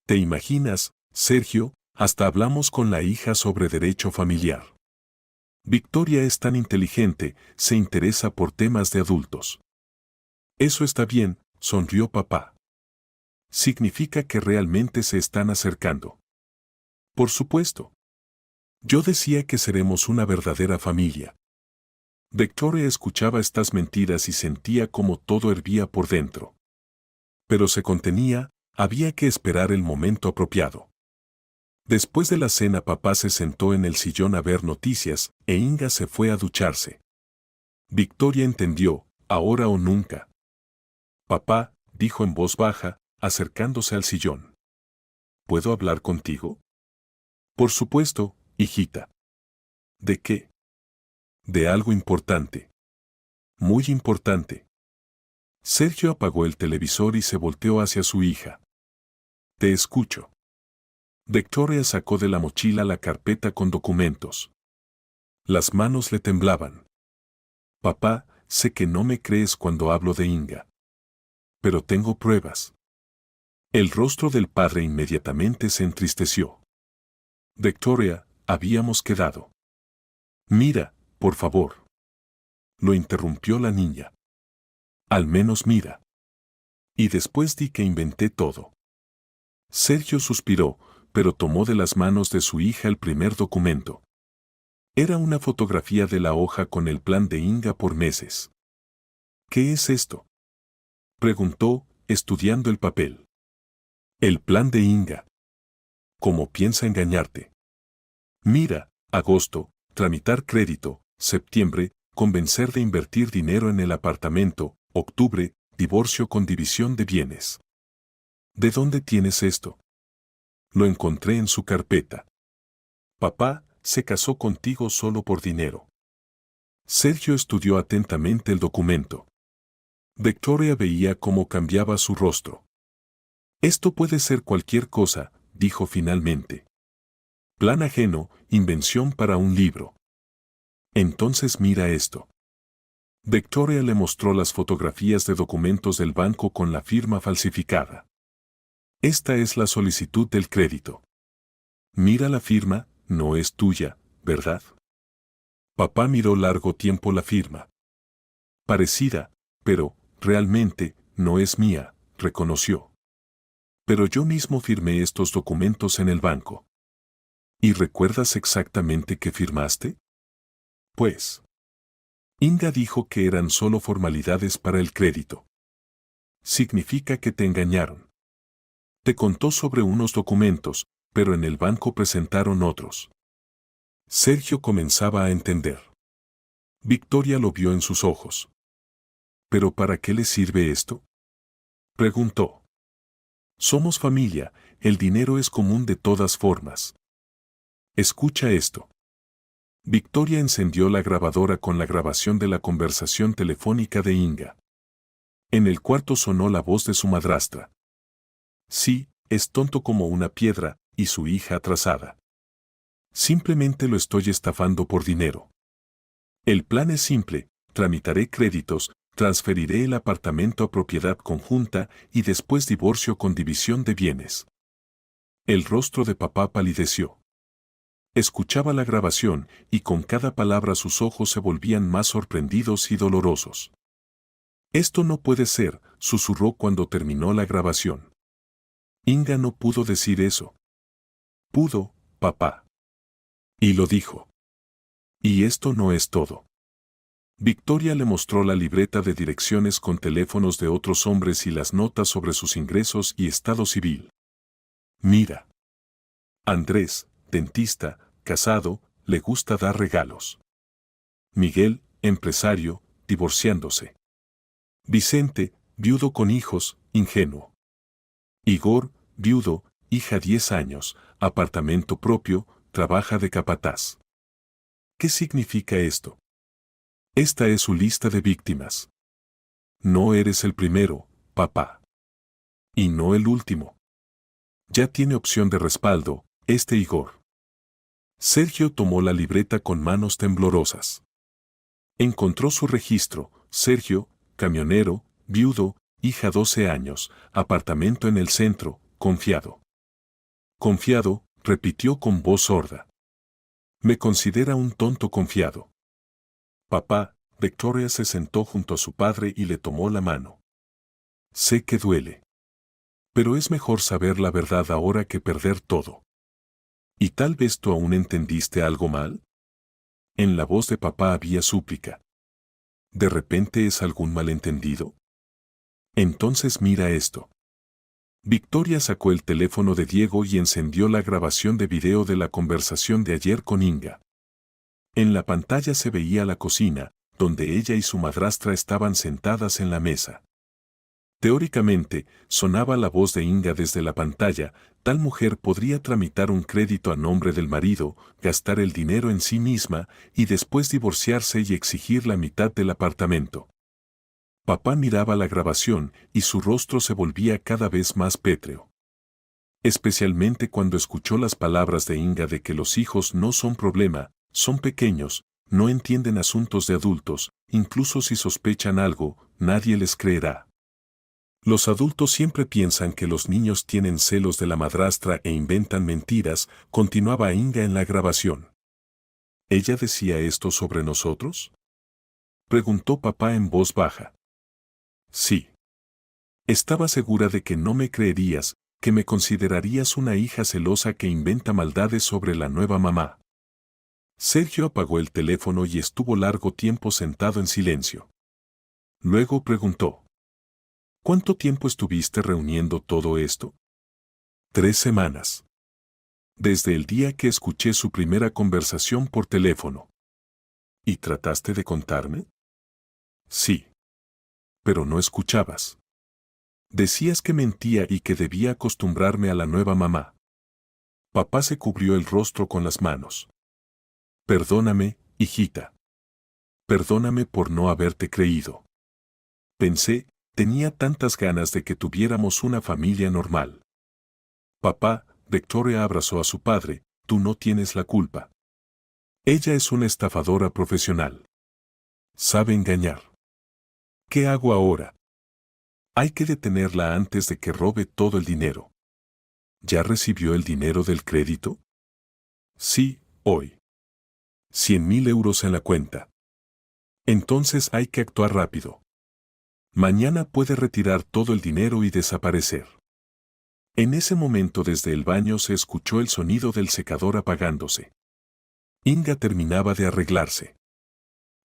¿Te imaginas, Sergio? Hasta hablamos con la hija sobre derecho familiar. Victoria es tan inteligente, se interesa por temas de adultos. Eso está bien, sonrió papá. Significa que realmente se están acercando. Por supuesto. Yo decía que seremos una verdadera familia. Victoria escuchaba estas mentiras y sentía como todo hervía por dentro. Pero se contenía, había que esperar el momento apropiado. Después de la cena papá se sentó en el sillón a ver noticias, e Inga se fue a ducharse. Victoria entendió, ahora o nunca. Papá, dijo en voz baja, acercándose al sillón. ¿Puedo hablar contigo? Por supuesto, hijita. ¿De qué? De algo importante. Muy importante. Sergio apagó el televisor y se volteó hacia su hija. Te escucho. Victoria sacó de la mochila la carpeta con documentos. Las manos le temblaban. Papá, sé que no me crees cuando hablo de Inga. Pero tengo pruebas. El rostro del padre inmediatamente se entristeció. Victoria, habíamos quedado. Mira, por favor. Lo interrumpió la niña. Al menos mira. Y después di que inventé todo. Sergio suspiró, pero tomó de las manos de su hija el primer documento. Era una fotografía de la hoja con el plan de Inga por meses. ¿Qué es esto?, preguntó, estudiando el papel. El plan de Inga. ¿Cómo piensa engañarte? Mira, agosto, tramitar crédito, septiembre, convencer de invertir dinero en el apartamento, octubre, divorcio con división de bienes. ¿De dónde tienes esto? Lo encontré en su carpeta. Papá se casó contigo solo por dinero. Sergio estudió atentamente el documento. Victoria veía cómo cambiaba su rostro. Esto puede ser cualquier cosa, dijo finalmente. Plan ajeno, invención para un libro. Entonces mira esto. Victoria le mostró las fotografías de documentos del banco con la firma falsificada. Esta es la solicitud del crédito. Mira la firma, no es tuya, ¿verdad? Papá miró largo tiempo la firma. Parecida, pero, realmente, no es mía, reconoció. Pero yo mismo firmé estos documentos en el banco. ¿Y recuerdas exactamente qué firmaste? Pues. Inga dijo que eran solo formalidades para el crédito. Significa que te engañaron. Te contó sobre unos documentos, pero en el banco presentaron otros. Sergio comenzaba a entender. Victoria lo vio en sus ojos. ¿Pero para qué le sirve esto?, preguntó. Somos familia, el dinero es común de todas formas. Escucha esto. Victoria encendió la grabadora con la grabación de la conversación telefónica de Inga. En el cuarto sonó la voz de su madrastra. Sí, es tonto como una piedra, y su hija atrasada. Simplemente lo estoy estafando por dinero. El plan es simple, tramitaré créditos, transferiré el apartamento a propiedad conjunta y después divorcio con división de bienes. El rostro de papá palideció. Escuchaba la grabación y con cada palabra sus ojos se volvían más sorprendidos y dolorosos. Esto no puede ser, susurró cuando terminó la grabación. Inga no pudo decir eso. Pudo, papá. Y lo dijo. Y esto no es todo. Victoria le mostró la libreta de direcciones con teléfonos de otros hombres y las notas sobre sus ingresos y estado civil. Mira. Andrés, dentista, casado, le gusta dar regalos. Miguel, empresario, divorciándose. Vicente, viudo con hijos, ingenuo. Igor, viudo, hija 10 años, apartamento propio, trabaja de capataz. ¿Qué significa esto? Esta es su lista de víctimas. No eres el primero, papá. Y no el último. Ya tiene opción de respaldo, este Igor. Sergio tomó la libreta con manos temblorosas. Encontró su registro, Sergio, camionero, viudo, hija 12 años, apartamento en el centro, confiado. Confiado, repitió con voz sorda. Me considera un tonto confiado. Papá, Victoria se sentó junto a su padre y le tomó la mano. Sé que duele. Pero es mejor saber la verdad ahora que perder todo. ¿Y tal vez tú aún entendiste algo mal? En la voz de papá había súplica. ¿De repente es algún malentendido? Entonces mira esto. Victoria sacó el teléfono de Diego y encendió la grabación de video de la conversación de ayer con Inga. En la pantalla se veía la cocina, donde ella y su madrastra estaban sentadas en la mesa. Teóricamente, sonaba la voz de Inga desde la pantalla, tal mujer podría tramitar un crédito a nombre del marido, gastar el dinero en sí misma y después divorciarse y exigir la mitad del apartamento. Papá miraba la grabación y su rostro se volvía cada vez más pétreo. Especialmente cuando escuchó las palabras de Inga de que los hijos no son problema, son pequeños, no entienden asuntos de adultos, incluso si sospechan algo, nadie les creerá. Los adultos siempre piensan que los niños tienen celos de la madrastra e inventan mentiras, continuaba Inga en la grabación. ¿Ella decía esto sobre nosotros? Preguntó papá en voz baja. Sí. Estaba segura de que no me creerías, que me considerarías una hija celosa que inventa maldades sobre la nueva mamá. Sergio apagó el teléfono y estuvo largo tiempo sentado en silencio. Luego preguntó. ¿Cuánto tiempo estuviste reuniendo todo esto? 3 semanas. Desde el día que escuché su primera conversación por teléfono. ¿Y trataste de contarme? Sí. Pero no escuchabas. Decías que mentía y que debía acostumbrarme a la nueva mamá. Papá se cubrió el rostro con las manos. Perdóname, hijita. Perdóname por no haberte creído. Pensé, tenía tantas ganas de que tuviéramos una familia normal. Papá, Victoria abrazó a su padre, tú no tienes la culpa. Ella es una estafadora profesional. Sabe engañar. ¿Qué hago ahora? Hay que detenerla antes de que robe todo el dinero. ¿Ya recibió el dinero del crédito? Sí, hoy. 100.000 euros en la cuenta. Entonces hay que actuar rápido. Mañana puede retirar todo el dinero y desaparecer. En ese momento desde el baño se escuchó el sonido del secador apagándose. Inga terminaba de arreglarse.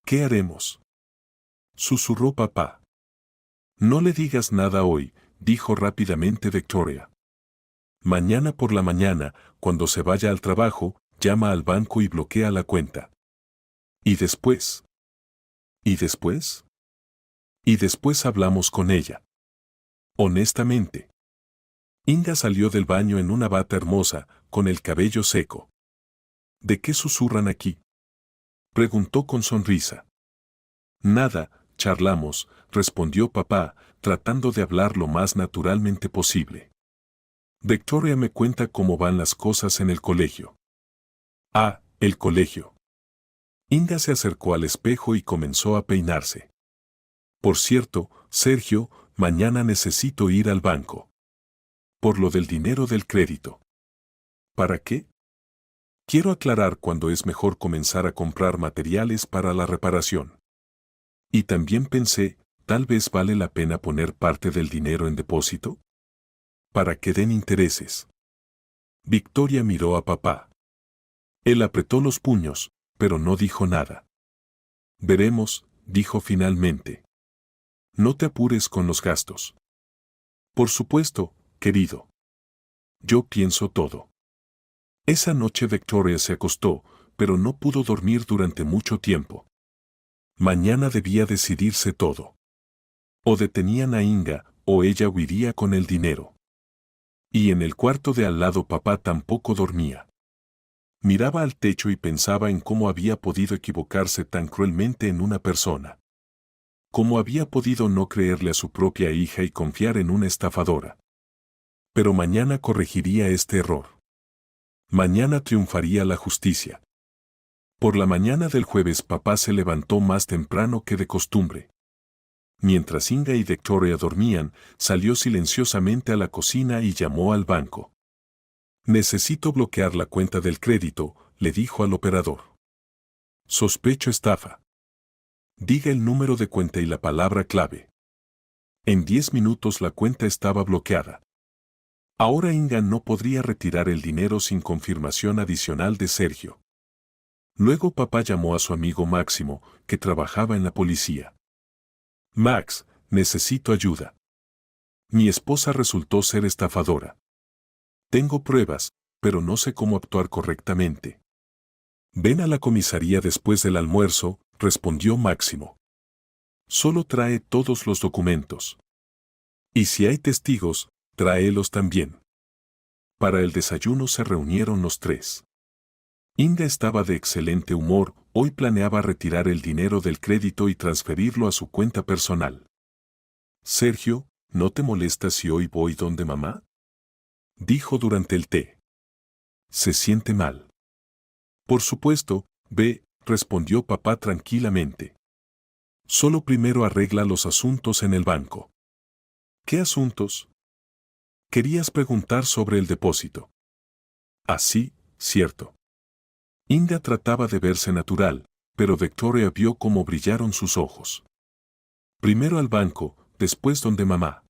¿Qué haremos? Susurró papá. No le digas nada hoy, dijo rápidamente Victoria. Mañana por la mañana, cuando se vaya al trabajo, llama al banco y bloquea la cuenta. ¿Y después? ¿Y después? Y después hablamos con ella. Honestamente. Inga salió del baño en una bata hermosa, con el cabello seco. ¿De qué susurran aquí? Preguntó con sonrisa. Nada, charlamos, respondió papá, tratando de hablar lo más naturalmente posible. Victoria me cuenta cómo van las cosas en el colegio. Ah, el colegio. Inga se acercó al espejo y comenzó a peinarse. Por cierto, Sergio, mañana necesito ir al banco. Por lo del dinero del crédito. ¿Para qué? Quiero aclarar cuándo es mejor comenzar a comprar materiales para la reparación. Y también pensé, tal vez vale la pena poner parte del dinero en depósito. para que den intereses. Victoria miró a papá. Él apretó los puños, pero no dijo nada. Veremos, dijo finalmente. No te apures con los gastos. Por supuesto, querido. Yo pienso todo. Esa noche Victoria se acostó, pero no pudo dormir durante mucho tiempo. Mañana debía decidirse todo. O detenían a Inga, o ella huiría con el dinero. Y en el cuarto de al lado papá tampoco dormía. Miraba al techo y pensaba en cómo había podido equivocarse tan cruelmente en una persona. Cómo había podido no creerle a su propia hija y confiar en una estafadora. Pero mañana corregiría este error. Mañana triunfaría la justicia. Por la mañana del jueves papá se levantó más temprano que de costumbre. Mientras Inga y Victoria dormían, salió silenciosamente a la cocina y llamó al banco. Necesito bloquear la cuenta del crédito, le dijo al operador. Sospecho estafa. Diga el número de cuenta y la palabra clave. En 10 minutos la cuenta estaba bloqueada. Ahora Inga no podría retirar el dinero sin confirmación adicional de Sergio. Luego papá llamó a su amigo Máximo, que trabajaba en la policía. Max, necesito ayuda. Mi esposa resultó ser estafadora. Tengo pruebas, pero no sé cómo actuar correctamente. Ven a la comisaría después del almuerzo, respondió Máximo. Solo trae todos los documentos. Y si hay testigos, tráelos también. Para el desayuno se reunieron los tres. Inga estaba de excelente humor, hoy planeaba retirar el dinero del crédito y transferirlo a su cuenta personal. Sergio, ¿no te molesta si hoy voy donde mamá? Dijo durante el té. Se siente mal. Por supuesto, ve, respondió papá tranquilamente. Solo primero arregla los asuntos en el banco. ¿Qué asuntos? Querías preguntar sobre el depósito. Ah, sí, cierto. Inga trataba de verse natural, pero Victoria vio cómo brillaron sus ojos. Primero al banco, después donde mamá.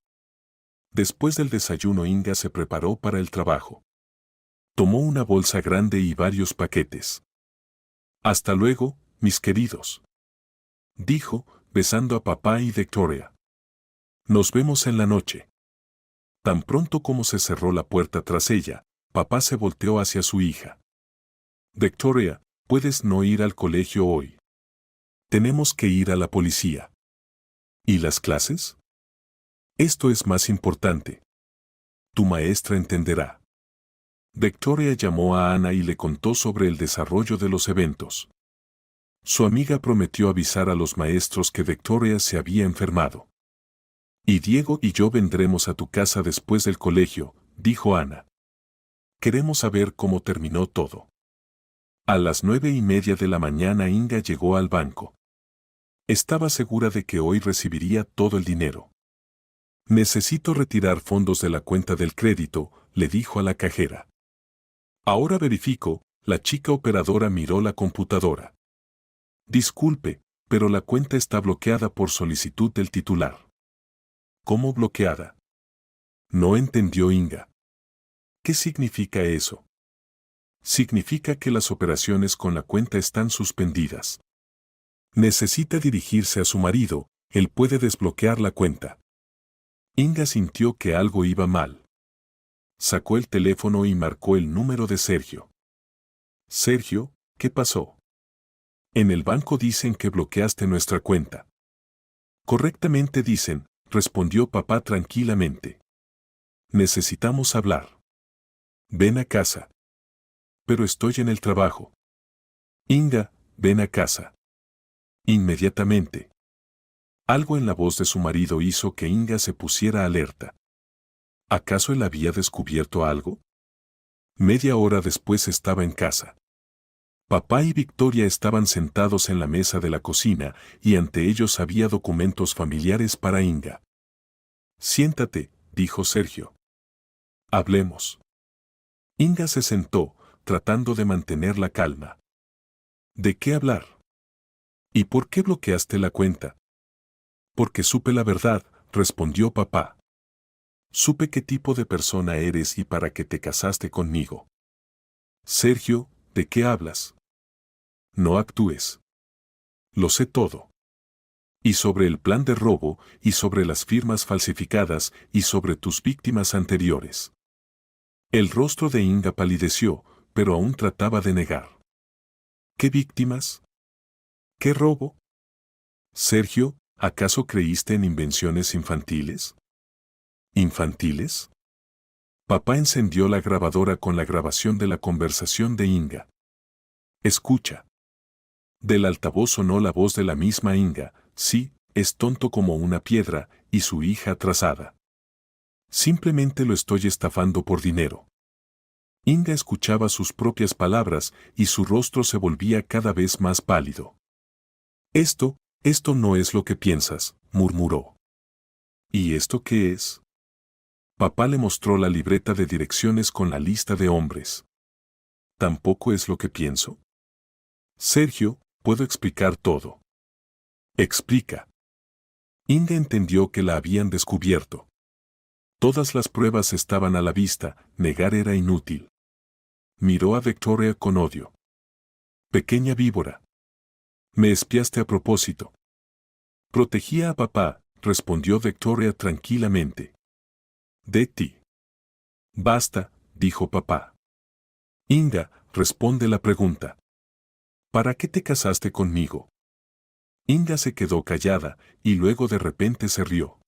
Después del desayuno Inga se preparó para el trabajo. Tomó una bolsa grande y varios paquetes. Hasta luego, mis queridos. Dijo, besando a papá y Victoria. Nos vemos en la noche. Tan pronto como se cerró la puerta tras ella, papá se volteó hacia su hija. Victoria, puedes no ir al colegio hoy. Tenemos que ir a la policía. ¿Y las clases? Esto es más importante. Tu maestra entenderá. Victoria llamó a Ana y le contó sobre el desarrollo de los eventos. Su amiga prometió avisar a los maestros que Victoria se había enfermado. Y Diego y yo vendremos a tu casa después del colegio, dijo Ana. Queremos saber cómo terminó todo. A las 9:30 de la mañana Inga llegó al banco. Estaba segura de que hoy recibiría todo el dinero. Necesito retirar fondos de la cuenta del crédito, le dijo a la cajera. Ahora verifico, la chica operadora miró la computadora. Disculpe, pero la cuenta está bloqueada por solicitud del titular. ¿Cómo bloqueada? No entendió Inga. ¿Qué significa eso? Significa que las operaciones con la cuenta están suspendidas. Necesita dirigirse a su marido, él puede desbloquear la cuenta. Inga sintió que algo iba mal. Sacó el teléfono y marcó el número de Sergio. Sergio, ¿qué pasó? En el banco dicen que bloqueaste nuestra cuenta. Correctamente dicen, respondió papá tranquilamente. Necesitamos hablar. Ven a casa. Pero estoy en el trabajo. Inga, ven a casa. Inmediatamente. Algo en la voz de su marido hizo que Inga se pusiera alerta. ¿Acaso él había descubierto algo? Media hora después estaba en casa. Papá y Victoria estaban sentados en la mesa de la cocina y ante ellos había documentos familiares para Inga. Siéntate, dijo Sergio. Hablemos. Inga se sentó, tratando de mantener la calma. ¿De qué hablar? ¿Y por qué bloqueaste la cuenta? Porque supe la verdad, respondió papá. Supe qué tipo de persona eres y para qué te casaste conmigo. Sergio, ¿de qué hablas? No actúes. Lo sé todo. Y sobre el plan de robo, y sobre las firmas falsificadas, y sobre tus víctimas anteriores. El rostro de Inga palideció, pero aún trataba de negar. ¿Qué víctimas? ¿Qué robo? Sergio, ¿acaso creíste en invenciones infantiles? ¿Infantiles? Papá encendió la grabadora con la grabación de la conversación de Inga. Escucha. Del altavoz sonó la voz de la misma Inga. Sí, es tonto como una piedra, y su hija atrasada. Simplemente lo estoy estafando por dinero. Inga escuchaba sus propias palabras y su rostro se volvía cada vez más pálido. Esto no es lo que piensas, murmuró. ¿Y esto qué es? Papá le mostró la libreta de direcciones con la lista de hombres. ¿Tampoco es lo que pienso? Sergio, puedo explicar todo. Explica. Inga entendió que la habían descubierto. Todas las pruebas estaban a la vista, negar era inútil. Miró a Victoria con odio. Pequeña víbora. Me espiaste a propósito. Protegía a papá, respondió Victoria tranquilamente. De ti. Basta, dijo papá. Inga, responde la pregunta. ¿Para qué te casaste conmigo? Inga se quedó callada, y luego de repente se rió.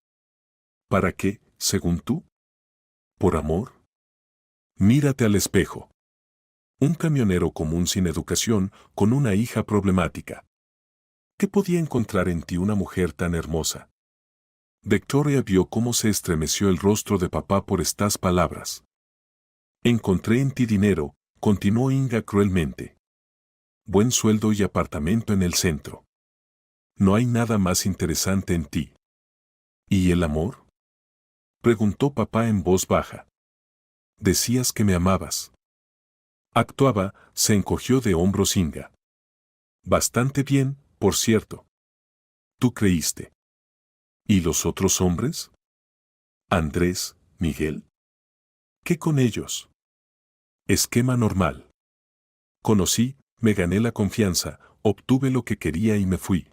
¿Para qué, según tú? ¿Por amor? Mírate al espejo. Un camionero común sin educación, con una hija problemática. ¿Qué podía encontrar en ti una mujer tan hermosa? Victoria vio cómo se estremeció el rostro de papá por estas palabras. Encontré en ti dinero, continuó Inga cruelmente. Buen sueldo y apartamento en el centro. No hay nada más interesante en ti. ¿Y el amor? Preguntó papá en voz baja. Decías que me amabas. Actuaba, se encogió de hombros Inga. Bastante bien, por cierto. Tú creíste. ¿Y los otros hombres? Andrés, Miguel. ¿Qué con ellos? Esquema normal. Conocí, me gané la confianza, obtuve lo que quería y me fui.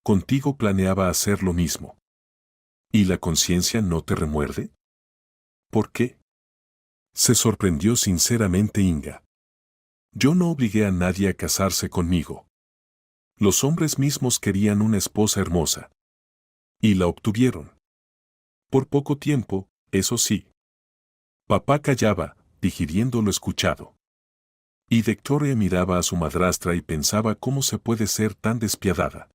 Contigo planeaba hacer lo mismo. ¿Y la conciencia no te remuerde? ¿Por qué? Se sorprendió sinceramente Inga. Yo no obligué a nadie a casarse conmigo. Los hombres mismos querían una esposa hermosa. Y la obtuvieron. Por poco tiempo, eso sí. Papá callaba, digiriendo lo escuchado. Y Victoria miraba a su madrastra y pensaba cómo se puede ser tan despiadada.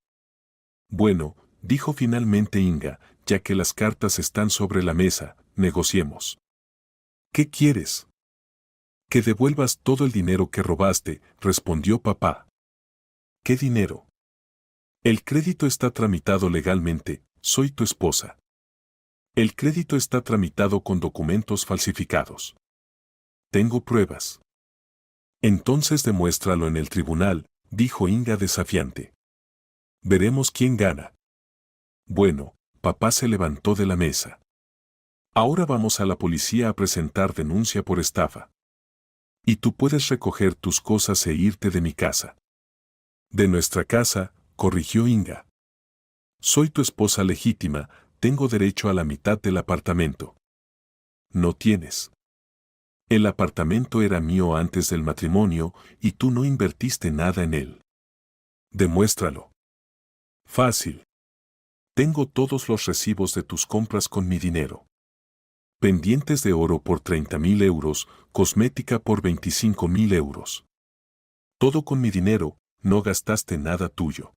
Bueno, dijo finalmente Inga, ya que las cartas están sobre la mesa, negociemos. ¿Qué quieres? Que devuelvas todo el dinero que robaste, respondió papá. ¿Qué dinero? El crédito está tramitado legalmente, soy tu esposa. El crédito está tramitado con documentos falsificados. Tengo pruebas. Entonces demuéstralo en el tribunal, dijo Inga desafiante. Veremos quién gana. Bueno, papá se levantó de la mesa. Ahora vamos a la policía a presentar denuncia por estafa. Y tú puedes recoger tus cosas e irte de mi casa. De nuestra casa, corrigió Inga. Soy tu esposa legítima, tengo derecho a la mitad del apartamento. No tienes. El apartamento era mío antes del matrimonio y tú no invertiste nada en él. Demuéstralo. Fácil. Tengo todos los recibos de tus compras con mi dinero. Pendientes de oro por 30.000 euros, cosmética por 25.000 euros. Todo con mi dinero, no gastaste nada tuyo.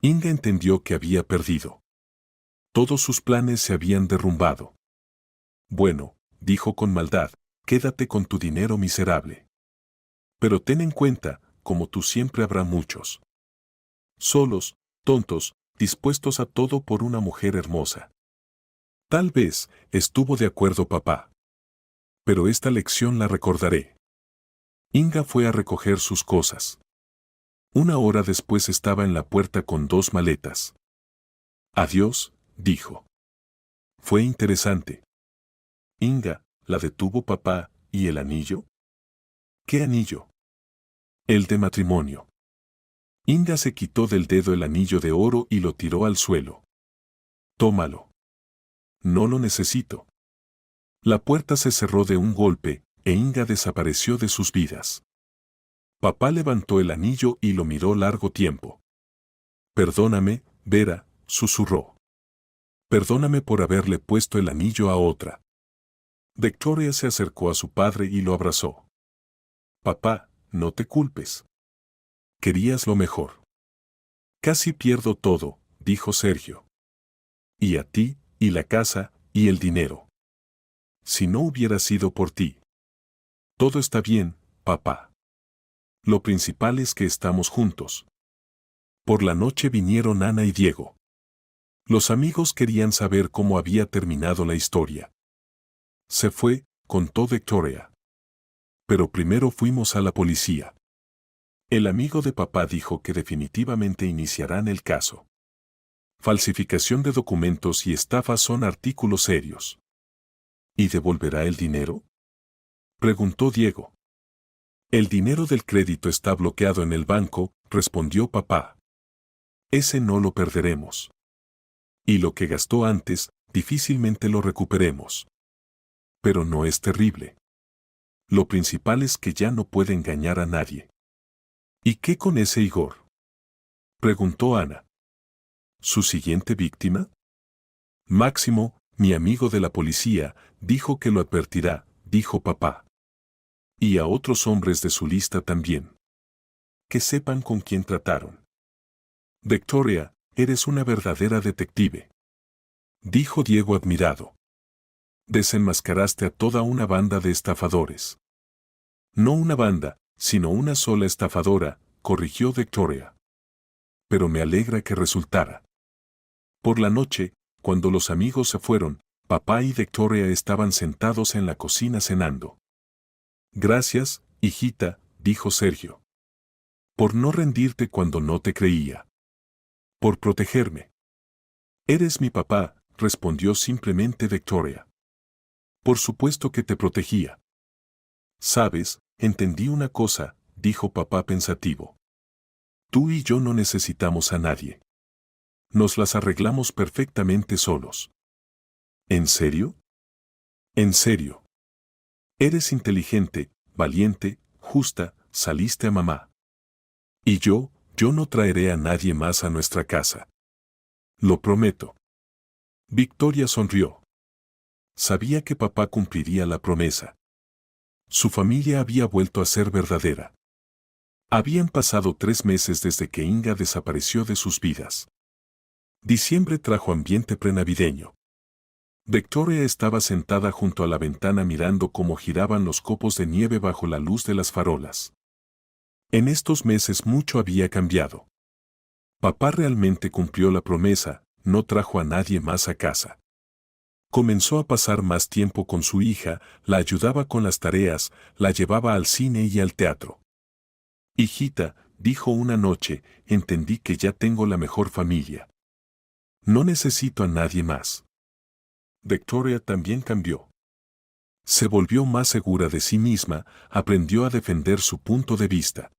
Inga entendió que había perdido. Todos sus planes se habían derrumbado. Bueno, dijo con maldad, quédate con tu dinero miserable. Pero ten en cuenta, como tú siempre habrá muchos. Solos, tontos, dispuestos a todo por una mujer hermosa. Tal vez, estuvo de acuerdo papá. Pero esta lección la recordaré. Inga fue a recoger sus cosas. Una hora después estaba en la puerta con 2 maletas. Adiós, dijo. Fue interesante. Inga, la detuvo papá, ¿y el anillo? ¿Qué anillo? El de matrimonio. Inga se quitó del dedo el anillo de oro y lo tiró al suelo. Tómalo. No lo necesito. La puerta se cerró de un golpe, e Inga desapareció de sus vidas. Papá levantó el anillo y lo miró largo tiempo. Perdóname, Vera, susurró. Perdóname por haberle puesto el anillo a otra. Victoria se acercó a su padre y lo abrazó. Papá, no te culpes. Querías lo mejor. Casi pierdo todo, dijo Sergio. Y a ti, y la casa, y el dinero. Si no hubiera sido por ti. Todo está bien, papá. Lo principal es que estamos juntos. Por la noche vinieron Ana y Diego. Los amigos querían saber cómo había terminado la historia. Se fue, contó Victoria. Pero primero fuimos a la policía. El amigo de papá dijo que definitivamente iniciarán el caso. Falsificación de documentos y estafa son artículos serios. ¿Y devolverá el dinero? Preguntó Diego. El dinero del crédito está bloqueado en el banco, respondió papá. Ese no lo perderemos. Y lo que gastó antes, difícilmente lo recuperemos. Pero no es terrible. Lo principal es que ya no puede engañar a nadie. ¿Y qué con ese Igor? Preguntó Ana. ¿Su siguiente víctima? Máximo, mi amigo de la policía, dijo que lo advertirá, dijo papá. Y a otros hombres de su lista también. Que sepan con quién trataron. Victoria, eres una verdadera detective. Dijo Diego admirado. Desenmascaraste a toda una banda de estafadores. No una banda, sino una sola estafadora, corrigió Victoria. Pero me alegra que resultara. Por la noche, cuando los amigos se fueron, papá y Victoria estaban sentados en la cocina cenando. Gracias, hijita, dijo Sergio. Por no rendirte cuando no te creía. Por protegerme. Eres mi papá, respondió simplemente Victoria. Por supuesto que te protegía. Sabes, entendí una cosa, dijo papá pensativo. Tú y yo no necesitamos a nadie. Nos las arreglamos perfectamente solos. ¿En serio? En serio. Eres inteligente, valiente, justa, saliste a mamá. Y yo no traeré a nadie más a nuestra casa. Lo prometo. Victoria sonrió. Sabía que papá cumpliría la promesa. Su familia había vuelto a ser verdadera. Habían pasado 3 meses desde que Inga desapareció de sus vidas. Diciembre trajo ambiente prenavideño. Victoria estaba sentada junto a la ventana mirando cómo giraban los copos de nieve bajo la luz de las farolas. En estos meses mucho había cambiado. Papá realmente cumplió la promesa, no trajo a nadie más a casa. Comenzó a pasar más tiempo con su hija, la ayudaba con las tareas, la llevaba al cine y al teatro. Hijita, dijo una noche, entendí que ya tengo la mejor familia. No necesito a nadie más. Victoria también cambió. Se volvió más segura de sí misma, aprendió a defender su punto de vista.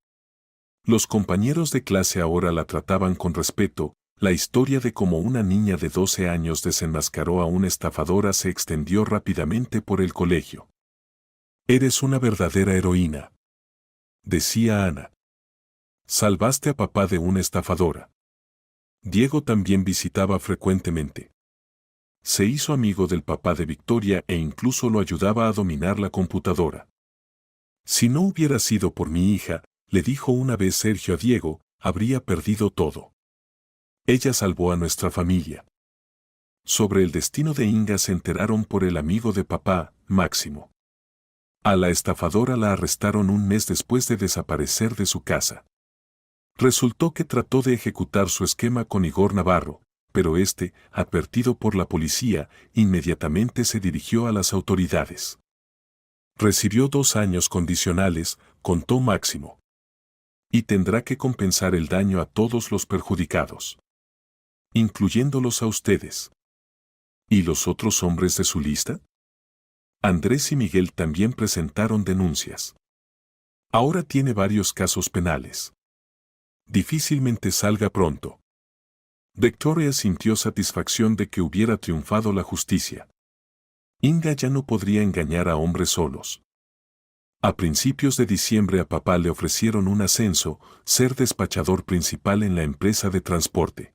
Los compañeros de clase ahora la trataban con respeto, la historia de cómo una niña de 12 años desenmascaró a una estafadora se extendió rápidamente por el colegio. Eres una verdadera heroína, decía Ana. Salvaste a papá de una estafadora. Diego también visitaba frecuentemente. Se hizo amigo del papá de Victoria e incluso lo ayudaba a dominar la computadora. Si no hubiera sido por mi hija, le dijo una vez Sergio a Diego, habría perdido todo. Ella salvó a nuestra familia. Sobre el destino de Inga se enteraron por el amigo de papá, Máximo. A la estafadora la arrestaron un mes después de desaparecer de su casa. Resultó que trató de ejecutar su esquema con Igor Navarro, pero este, advertido por la policía, inmediatamente se dirigió a las autoridades. Recibió 2 años condicionales, contó Máximo. Y tendrá que compensar el daño a todos los perjudicados. Incluyéndolos a ustedes. ¿Y los otros hombres de su lista? Andrés y Miguel también presentaron denuncias. Ahora tiene varios casos penales. Difícilmente salga pronto. Victoria sintió satisfacción de que hubiera triunfado la justicia. Inga ya no podría engañar a hombres solos. A principios de diciembre a papá le ofrecieron un ascenso, ser despachador principal en la empresa de transporte.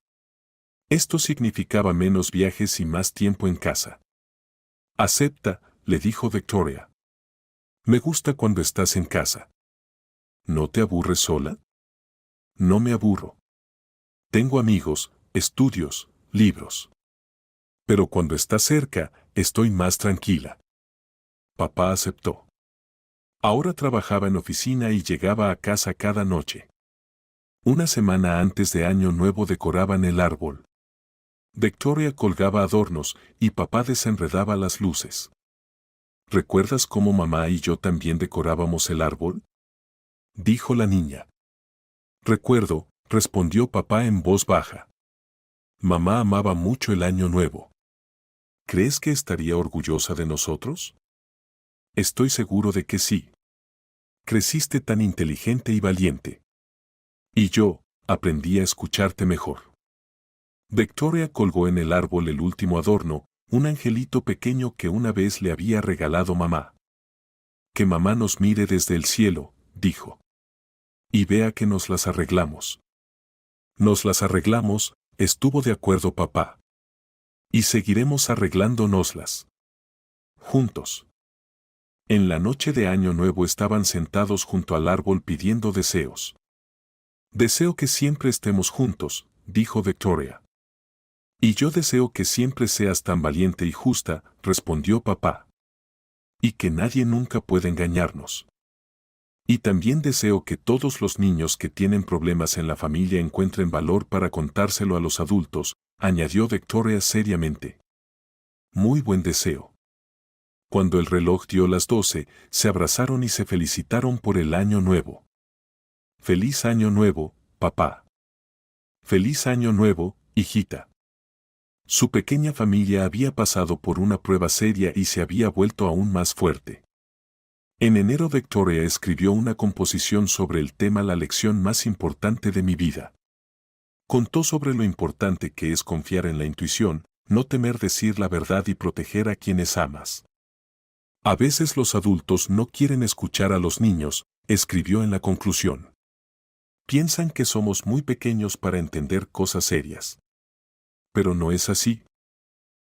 Esto significaba menos viajes y más tiempo en casa. Acepta, le dijo Victoria. Me gusta cuando estás en casa. ¿No te aburres sola? No me aburro. Tengo amigos, estudios, libros. Pero cuando estás cerca, estoy más tranquila. Papá aceptó. Ahora trabajaba en oficina y llegaba a casa cada noche. Una semana antes de Año Nuevo decoraban el árbol. Victoria colgaba adornos y papá desenredaba las luces. ¿Recuerdas cómo mamá y yo también decorábamos el árbol? Dijo la niña. Recuerdo, respondió papá en voz baja. Mamá amaba mucho el Año Nuevo. ¿Crees que estaría orgullosa de nosotros? Estoy seguro de que sí. Creciste tan inteligente y valiente. Y yo, aprendí a escucharte mejor. Victoria colgó en el árbol el último adorno, un angelito pequeño que una vez le había regalado mamá. Que mamá nos mire desde el cielo, dijo. Y vea que nos las arreglamos. Nos las arreglamos, estuvo de acuerdo papá. Y seguiremos arreglándonoslas. Juntos. En la noche de Año Nuevo estaban sentados junto al árbol pidiendo deseos. Deseo que siempre estemos juntos, dijo Victoria. Y yo deseo que siempre seas tan valiente y justa, respondió papá. Y que nadie nunca pueda engañarnos. Y también deseo que todos los niños que tienen problemas en la familia encuentren valor para contárselo a los adultos, añadió Victoria seriamente. Muy buen deseo. Cuando el reloj dio las 12, se abrazaron y se felicitaron por el Año Nuevo. Feliz Año Nuevo, papá. Feliz Año Nuevo, hijita. Su pequeña familia había pasado por una prueba seria y se había vuelto aún más fuerte. En enero Victoria escribió una composición sobre el tema La lección más importante de mi vida. Contó sobre lo importante que es confiar en la intuición, no temer decir la verdad y proteger a quienes amas. A veces los adultos no quieren escuchar a los niños, escribió en la conclusión. Piensan que somos muy pequeños para entender cosas serias. Pero no es así.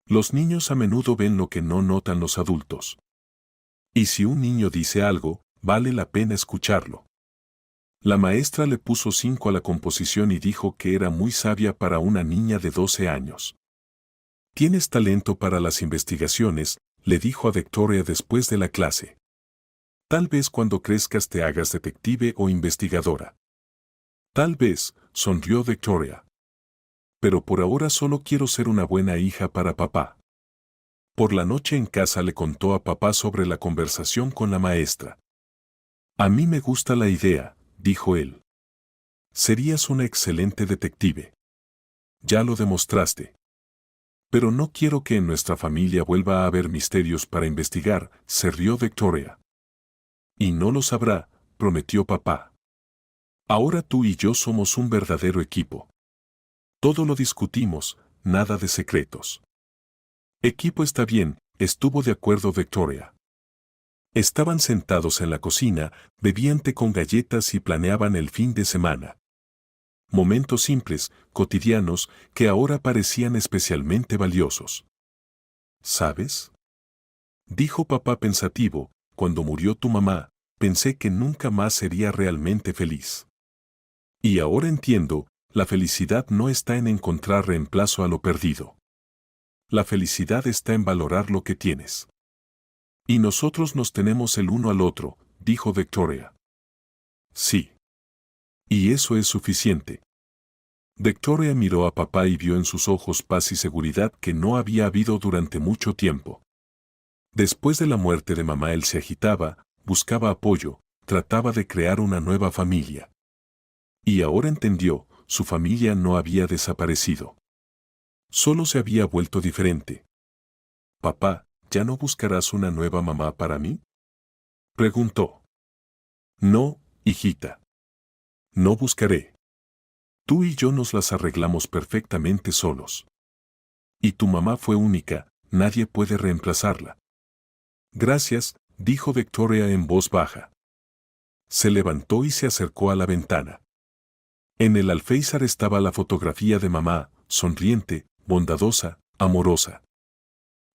Los niños a menudo ven lo que no notan los adultos. Y si un niño dice algo, vale la pena escucharlo. La maestra le puso 5 a la composición y dijo que era muy sabia para una niña de 12 años. Tienes talento para las investigaciones, le dijo a Victoria después de la clase. Tal vez cuando crezcas te hagas detective o investigadora. Tal vez, sonrió Victoria. Pero por ahora solo quiero ser una buena hija para papá. Por la noche en casa le contó a papá sobre la conversación con la maestra. A mí me gusta la idea, dijo él. Serías una excelente detective. Ya lo demostraste. Pero no quiero que en nuestra familia vuelva a haber misterios para investigar, se rió Victoria. Y no lo sabrá, prometió papá. Ahora tú y yo somos un verdadero equipo. Todo lo discutimos, nada de secretos. Equipo está bien, estuvo de acuerdo Victoria. Estaban sentados en la cocina, bebían té con galletas y planeaban el fin de semana. Momentos simples, cotidianos, que ahora parecían especialmente valiosos. ¿Sabes? Dijo papá pensativo, cuando murió tu mamá, pensé que nunca más sería realmente feliz. Y ahora entiendo, la felicidad no está en encontrar reemplazo a lo perdido. La felicidad está en valorar lo que tienes. Y nosotros nos tenemos el uno al otro, dijo Victoria. Sí. Y eso es suficiente. Victoria miró a papá y vio en sus ojos paz y seguridad que no había habido durante mucho tiempo. Después de la muerte de mamá él se agitaba, buscaba apoyo, trataba de crear una nueva familia. Y ahora entendió, su familia no había desaparecido. Solo se había vuelto diferente. Papá, ¿ya no buscarás una nueva mamá para mí? Preguntó. No, hijita. No buscaré. Tú y yo nos las arreglamos perfectamente solos. Y tu mamá fue única, nadie puede reemplazarla. Gracias, dijo Victoria en voz baja. Se levantó y se acercó a la ventana. En el alféizar estaba la fotografía de mamá, sonriente, bondadosa, amorosa.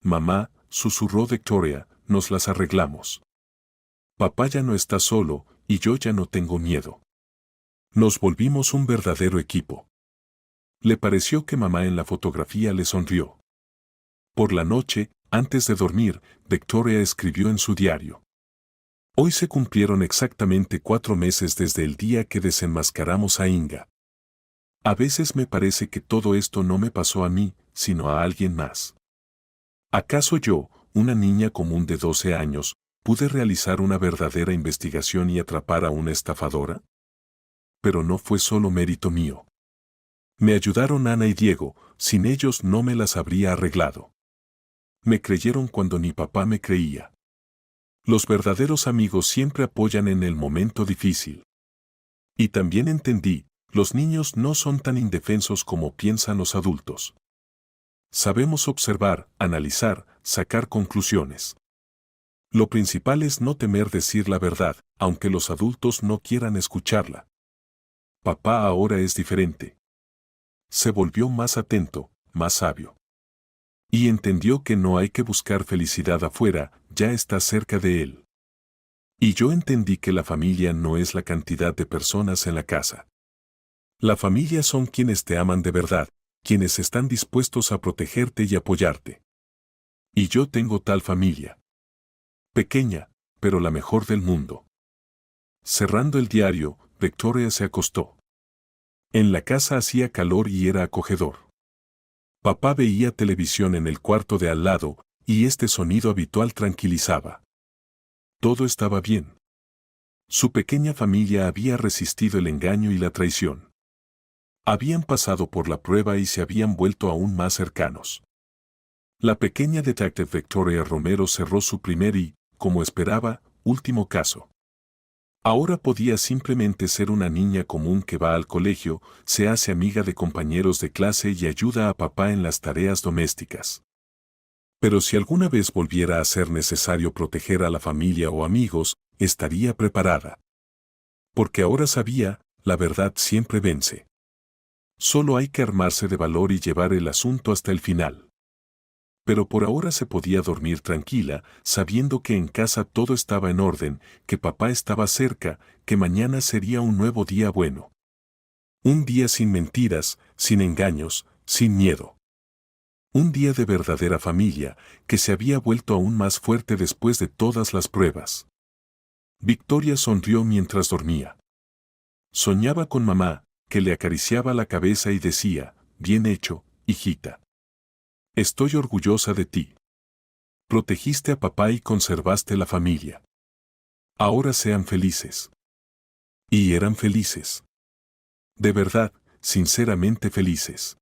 Mamá, susurró Victoria, nos las arreglamos. Papá ya no está solo, y yo ya no tengo miedo. Nos volvimos un verdadero equipo. Le pareció que mamá en la fotografía le sonrió. Por la noche, antes de dormir, Victoria escribió en su diario. Hoy se cumplieron exactamente 4 meses desde el día que desenmascaramos a Inga. A veces me parece que todo esto no me pasó a mí, sino a alguien más. ¿Acaso yo, una niña común de 12 años, pude realizar una verdadera investigación y atrapar a una estafadora? Pero no fue solo mérito mío. Me ayudaron Ana y Diego, sin ellos no me las habría arreglado. Me creyeron cuando ni papá me creía. Los verdaderos amigos siempre apoyan en el momento difícil. Y también entendí, los niños no son tan indefensos como piensan los adultos. Sabemos observar, analizar, sacar conclusiones. Lo principal es no temer decir la verdad, aunque los adultos no quieran escucharla. Papá ahora es diferente. Se volvió más atento, más sabio. Y entendió que no hay que buscar felicidad afuera, ya está cerca de él. Y yo entendí que la familia no es la cantidad de personas en la casa. La familia son quienes te aman de verdad, quienes están dispuestos a protegerte y apoyarte. Y yo tengo tal familia. Pequeña, pero la mejor del mundo. Cerrando el diario, Victoria se acostó. En la casa hacía calor y era acogedor. Papá veía televisión en el cuarto de al lado, y este sonido habitual tranquilizaba. Todo estaba bien. Su pequeña familia había resistido el engaño y la traición. Habían pasado por la prueba y se habían vuelto aún más cercanos. La pequeña detective Victoria Romero cerró su primer y, como esperaba, último caso. Ahora podía simplemente ser una niña común que va al colegio, se hace amiga de compañeros de clase y ayuda a papá en las tareas domésticas. Pero si alguna vez volviera a ser necesario proteger a la familia o amigos, estaría preparada. Porque ahora sabía, la verdad siempre vence. Solo hay que armarse de valor y llevar el asunto hasta el final. Pero por ahora se podía dormir tranquila, sabiendo que en casa todo estaba en orden, que papá estaba cerca, que mañana sería un nuevo día bueno. Un día sin mentiras, sin engaños, sin miedo. Un día de verdadera familia, que se había vuelto aún más fuerte después de todas las pruebas. Victoria sonrió mientras dormía. Soñaba con mamá, que le acariciaba la cabeza y decía, bien hecho, hijita. Estoy orgullosa de ti. Protegiste a papá y conservaste la familia. Ahora sean felices. Y eran felices. De verdad, sinceramente felices.